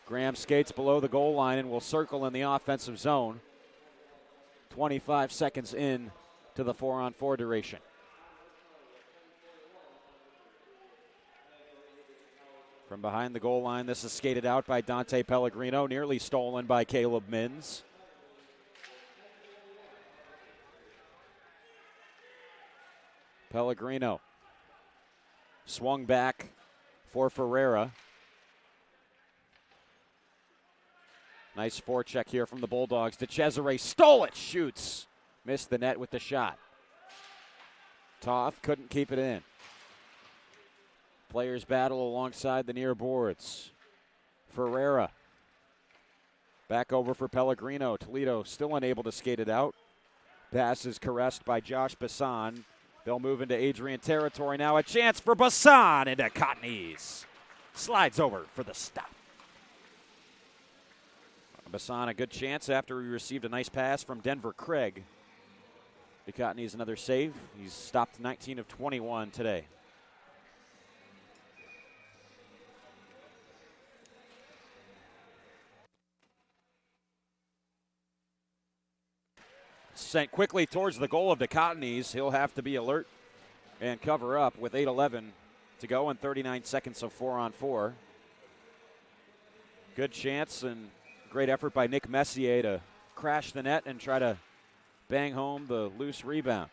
Graham skates below the goal line and will circle in the offensive zone. 25 seconds in to the 4-on-4 duration. From behind the goal line, this is skated out by Dante Pellegrino, nearly stolen by Caleb Mins. Pellegrino swung back for Ferreira. Nice forecheck here from the Bulldogs. DeCesare stole it, shoots. Missed the net with the shot. Toth couldn't keep it in. Players battle alongside the near boards. Ferreira back over for Pellegrino. Toledo still unable to skate it out. Pass is caressed by Josh Bassan. They'll move into Adrian territory now. A chance for Bassan into Cottonese. Slides over for the stop. Bassan a good chance after he received a nice pass from Denver Craig. Cottonese another save. He's stopped 19 of 21 today. Sent quickly towards the goal of Cottonese. He'll have to be alert and cover up with 8:11 to go and 39 seconds of 4-on-4. Good chance and great effort by Nick Messier to crash the net and try to bang home the loose rebound.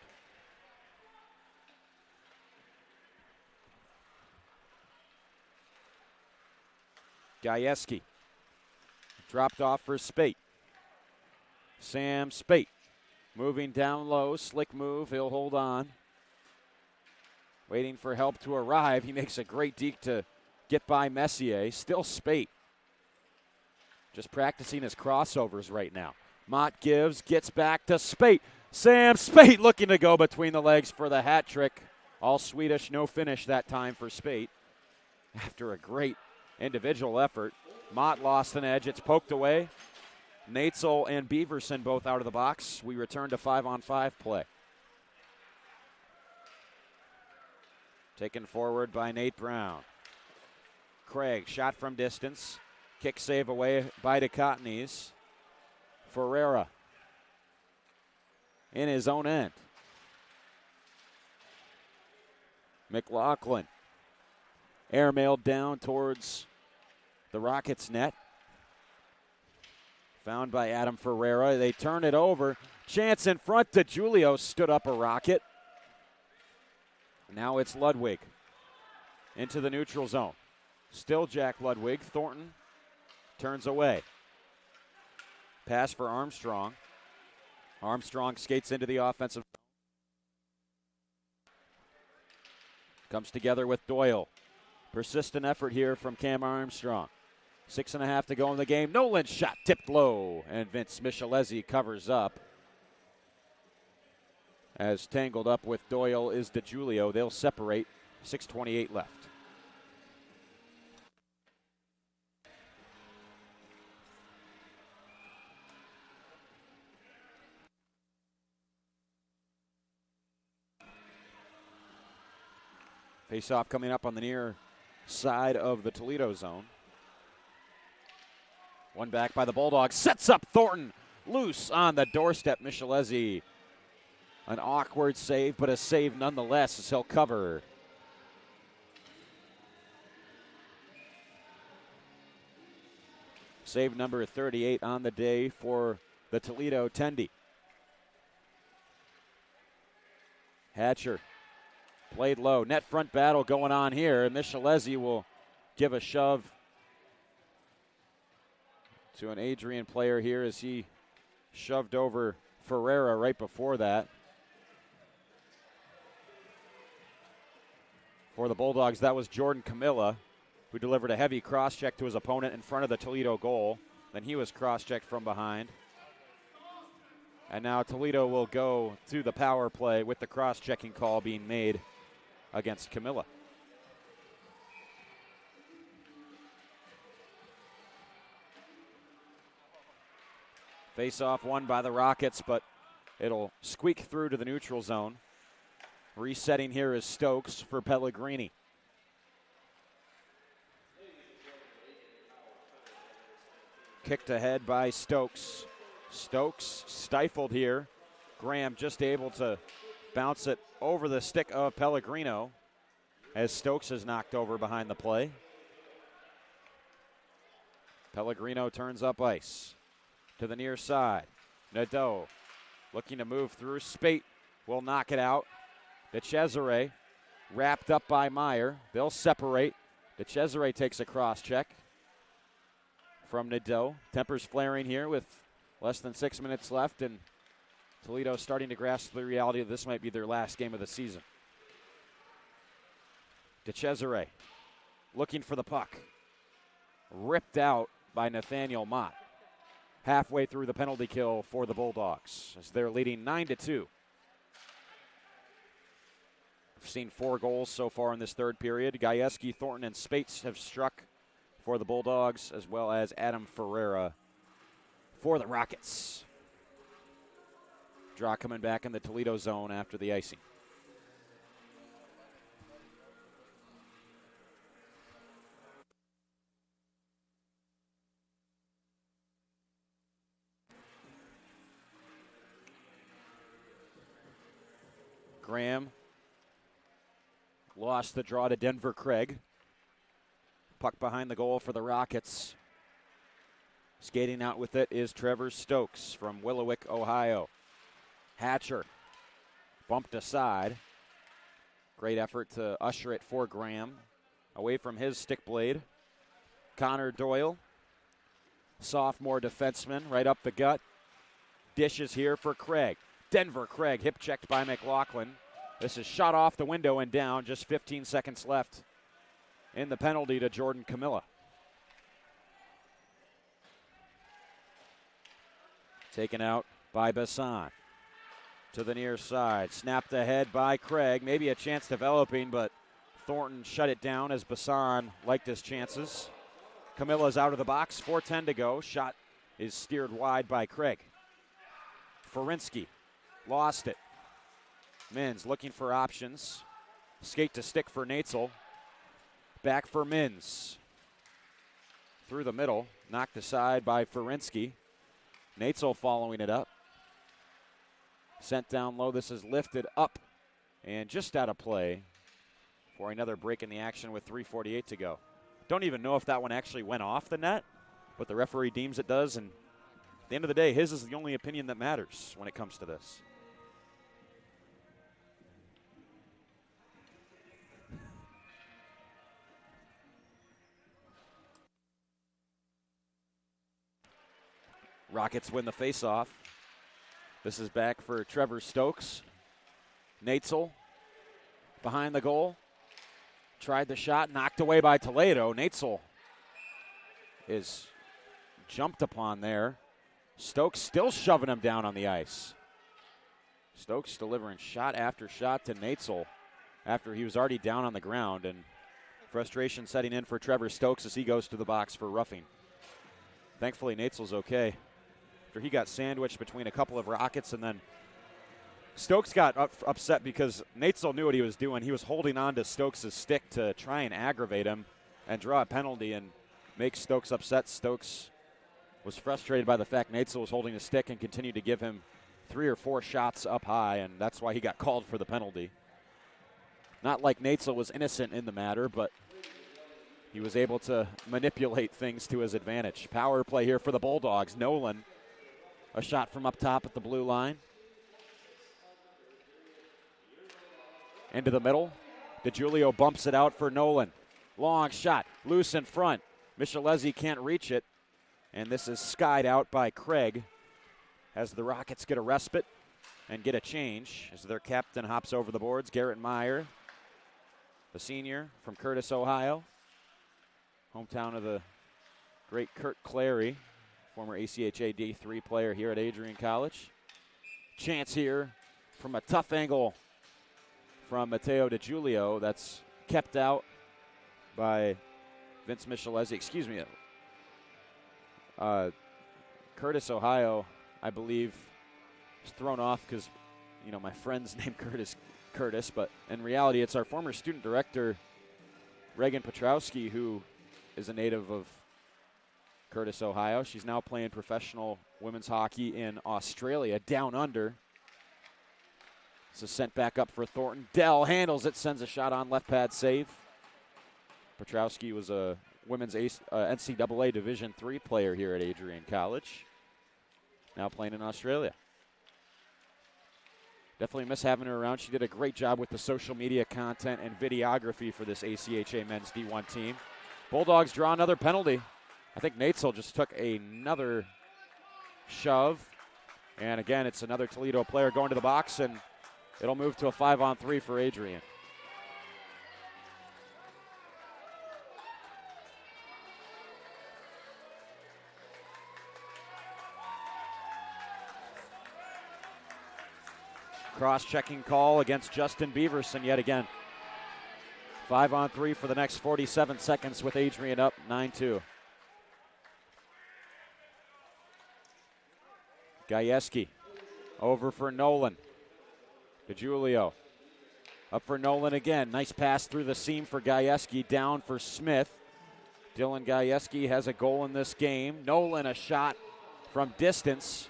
Gajewski dropped off for Spate. Sam Spate moving down low, slick move, he'll hold on. Waiting for help to arrive. He makes a great deke to get by Messier. Still Spate. Just practicing his crossovers right now. Mott gives, gets back to Spate. Sam Spate looking to go between the legs for the hat trick. All Swedish, no finish that time for Spate. After a great individual effort, Mott lost an edge. It's poked away. Natzel and Beaverson both out of the box. We return to 5-on-5 play. Taken forward by Nate Brown. Craig, shot from distance. Kick save away by Cottonese. Ferreira in his own end. McLaughlin airmailed down towards the Rockets' net. Found by Adam Ferreira. They turn it over. Chance in front to Julio. Stood up a Rocket. Now it's Ludwig into the neutral zone. Still Jack Ludwig. Thornton turns away. Pass for Armstrong. Armstrong skates into the offensive. Comes together with Doyle. Persistent effort here from Cam Armstrong. 6.5 to go in the game. Nolan's shot tipped low, and Vince Michelezzi covers up. As tangled up with Doyle is DeJulio. They'll separate. 6:28 left. Face-off coming up on the near side of the Toledo zone. One back by the Bulldogs. Sets up Thornton. Loose on the doorstep. Michelezzi. An awkward save, but a save nonetheless as he'll cover. Save number 38 on the day for the Toledo Tendy. Hatcher played low. Net front battle going on here. Michelezzi will give a shove to an Adrian player here as he shoved over Ferreira right before that. For the Bulldogs, that was Jordan Camilla, who delivered a heavy cross-check to his opponent in front of the Toledo goal. Then he was cross-checked from behind. And now Toledo will go to the power play with the cross-checking call being made against Camilla. Face-off won by the Rockets, but it'll squeak through to the neutral zone. Resetting here is Stokes for Pellegrini. Kicked ahead by Stokes. Stokes stifled here. Graham just able to bounce it over the stick of Pellegrino as Stokes is knocked over behind the play. Pellegrino turns up ice to the near side. Nadeau looking to move through. Spate will knock it out. DeCesare wrapped up by Meyer. They'll separate. DeCesare takes a cross check from Nadeau. Tempers flaring here with less than 6 minutes left, and Toledo starting to grasp the reality that this might be their last game of the season. DeCesare looking for the puck. Ripped out by Nathaniel Mott. Halfway through the penalty kill for the Bulldogs as they're leading 9-2. We've seen 4 goals so far in this third period. Gajewski, Thornton, and Spates have struck for the Bulldogs, as well as Adam Ferreira for the Rockets. Draw coming back in the Toledo zone after the icing. Graham lost the draw to Denver Craig. Puck behind the goal for the Rockets. Skating out with it is Trevor Stokes from Willowick, Ohio. Hatcher bumped aside. Great effort to usher it for Graham. Away from his stick blade. Connor Doyle, sophomore defenseman, right up the gut. Dishes here for Craig. Denver Craig, hip checked by McLaughlin. This is shot off the window and down. Just 15 seconds left in the penalty to Jordan Camilla. Taken out by Bassan. To the near side. Snapped ahead by Craig. Maybe a chance developing, but Thornton shut it down as Bassan liked his chances. Camilla's out of the box. 4:10 to go. Shot is steered wide by Craig. Ferinsky lost it. Mins looking for options. Skate to stick for Natzel. Back for Mins. Through the middle. Knocked aside by Ferinsky. Natzel following it up. Sent down low. This is lifted up and just out of play for another break in the action with 3:48 to go. Don't even know if that one actually went off the net, but the referee deems it does, and at the end of the day, his is the only opinion that matters when it comes to this. Rockets win the faceoff. This is back for Trevor Stokes. Natzel behind the goal. Tried the shot, knocked away by Toledo. Natzel is jumped upon there. Stokes still shoving him down on the ice. Stokes delivering shot after shot to Natzel after he was already down on the ground, and frustration setting in for Trevor Stokes as he goes to the box for roughing. Thankfully, Natzel's okay. After he got sandwiched between a couple of Rockets, and then Stokes got upset because Natzel knew what he was doing. He was holding on to Stokes' stick to try and aggravate him and draw a penalty and make Stokes upset. Stokes was frustrated by the fact Natzel was holding his stick and continued to give him 3 or 4 shots up high, and that's why he got called for the penalty. Not like Natzel was innocent in the matter, but he was able to manipulate things to his advantage. Power play here for the Bulldogs. Nolan, a shot from up top at the blue line. Into the middle. DiGiulio bumps it out for Nolan. Long shot, loose in front. Michelezzi can't reach it, and this is skied out by Craig as the Rockets get a respite and get a change as their captain hops over the boards. Garrett Meyer, the senior from Curtis, Ohio. Hometown of the great Kurt Clary, former ACHA D3 player here at Adrian College. Chance here from a tough angle from Matteo DiGiulio. That's kept out by Vince Michelezzi. Excuse me. Curtis, Ohio, I believe, is thrown off because, you know, my friend's named Curtis, but in reality, it's our former student director, Reagan Petrowski, who is a native of Curtis, Ohio. She's now playing professional women's hockey in Australia, down under. This is sent back up for Thornton. Dell handles it, sends a shot on left pad save. Petrowski was a women's NCAA Division III player here at Adrian College, now playing in Australia. Definitely miss having her around. She did a great job with the social media content and videography for this ACHA men's D1 team. Bulldogs draw another penalty. I think Natesel just took another shove. And again, it's another Toledo player going to the box, and it'll move to a 5-on-3 for Adrian. Cross-checking call against Justin Beaverson yet again. 5-on-3 for the next 47 seconds with Adrian up 9-2. Gajewski over for Nolan. DeJulio up for Nolan again. Nice pass through the seam for Gajewski, down for Smith. Dylan Gajewski has a goal in this game. Nolan a shot from distance.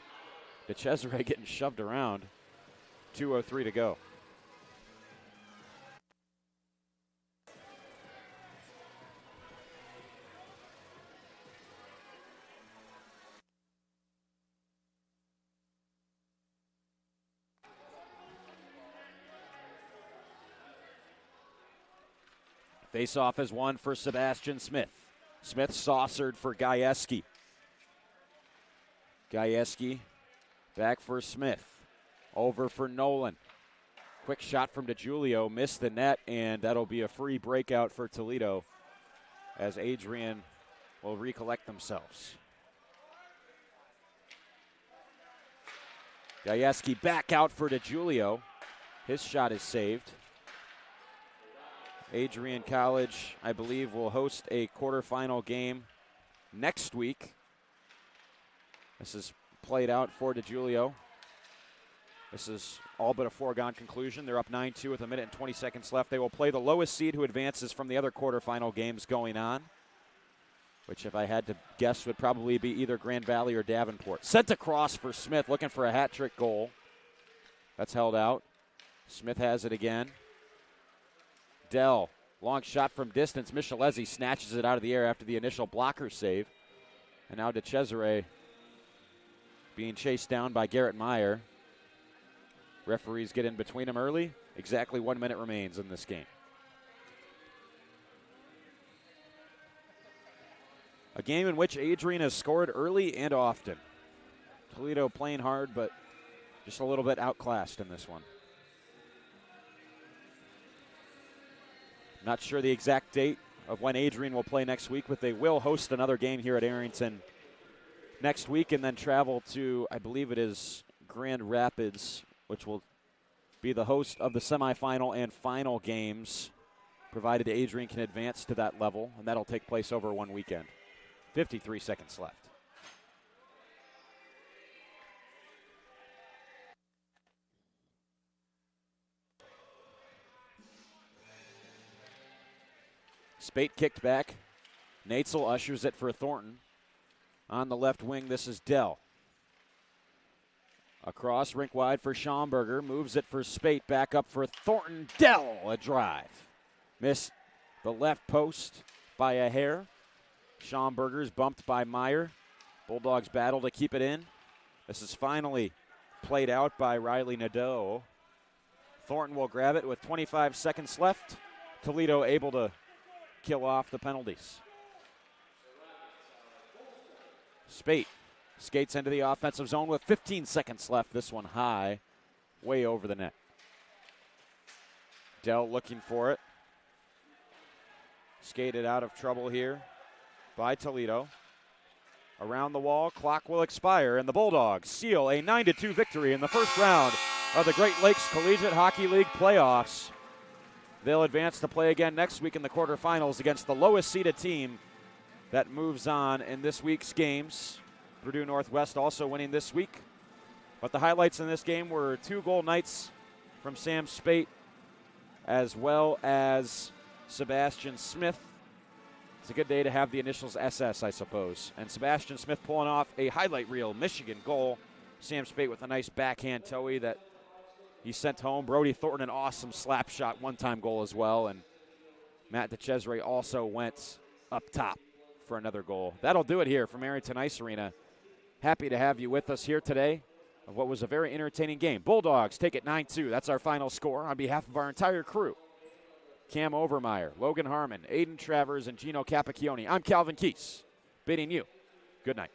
DeCesare getting shoved around. 2:03 to go. Face-off is won for Sebastian Smith. Smith saucered for Gajewski. Gajewski back for Smith. Over for Nolan. Quick shot from DeJulio, missed the net, and that'll be a free breakout for Toledo as Adrian will recollect themselves. Gajewski back out for DeJulio. His shot is saved. Adrian College, I believe, will host a quarterfinal game next week. This is played out for DeJulio. This is all but a foregone conclusion. They're up 9-2 with 1 minute and 20 seconds left. They will play the lowest seed who advances from the other quarterfinal games going on, which if I had to guess would probably be either Grand Valley or Davenport. Sent across for Smith, looking for a hat-trick goal. That's held out. Smith has it again. Dell, long shot from distance. Michelezzi snatches it out of the air after the initial blocker save. And now DeCesare being chased down by Garrett Meyer. Referees get in between them early. Exactly 1 minute remains in this game. A game in which Adrian has scored early and often. Toledo playing hard, but just a little bit outclassed in this one. Not sure the exact date of when Adrian will play next week, but they will host another game here at Arrington next week and then travel to, I believe it is Grand Rapids, which will be the host of the semifinal and final games, provided Adrian can advance to that level, and that'll take place over one weekend. 53 seconds left. Spate kicked back. Natesel ushers it for Thornton. On the left wing, this is Dell. Across, rink wide for Schomburger. Moves it for Spate. Back up for Thornton. Dell, a drive. Missed the left post by a hair. Schomburger's bumped by Meyer. Bulldogs battle to keep it in. This is finally played out by Riley Nadeau. Thornton will grab it with 25 seconds left. Toledo able to kill off the penalties. Spate skates into the offensive zone with 15 seconds left. This one high, way over the net. Dell looking for it. Skated out of trouble here by Toledo. Around the wall, clock will expire, and the Bulldogs seal a 9-2 victory in the first round of the Great Lakes Collegiate Hockey League playoffs. They'll advance to play again next week in the quarterfinals against the lowest seeded team that moves on in this week's games. Purdue Northwest also winning this week. But the highlights in this game were 2-goal nights from Sam Spate as well as Sebastian Smith. It's a good day to have the initials SS, I suppose. And Sebastian Smith pulling off a highlight reel Michigan goal. Sam Spate with a nice backhand toey that he sent home. Brody Thornton, an awesome slap shot, one-time goal as well. And Matt DeCesare also went up top for another goal. That'll do it here from Arrington Ice Arena. Happy to have you with us here today of what was a very entertaining game. Bulldogs take it 9-2. That's our final score on behalf of our entire crew. Cam Overmeyer, Logan Harmon, Aiden Travers, and Gino Capacchione. I'm Calvin Keese, bidding you good night.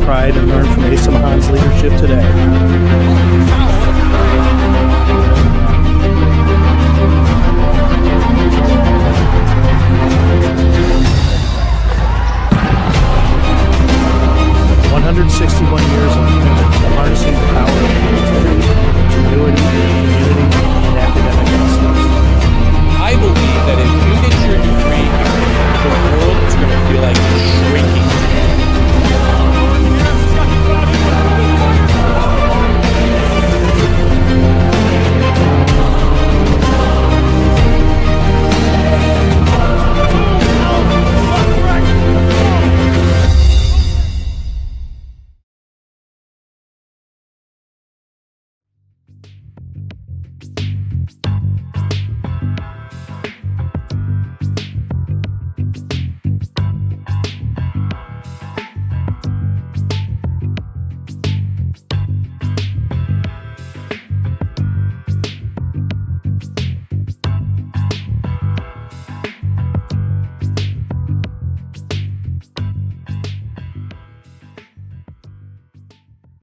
pride in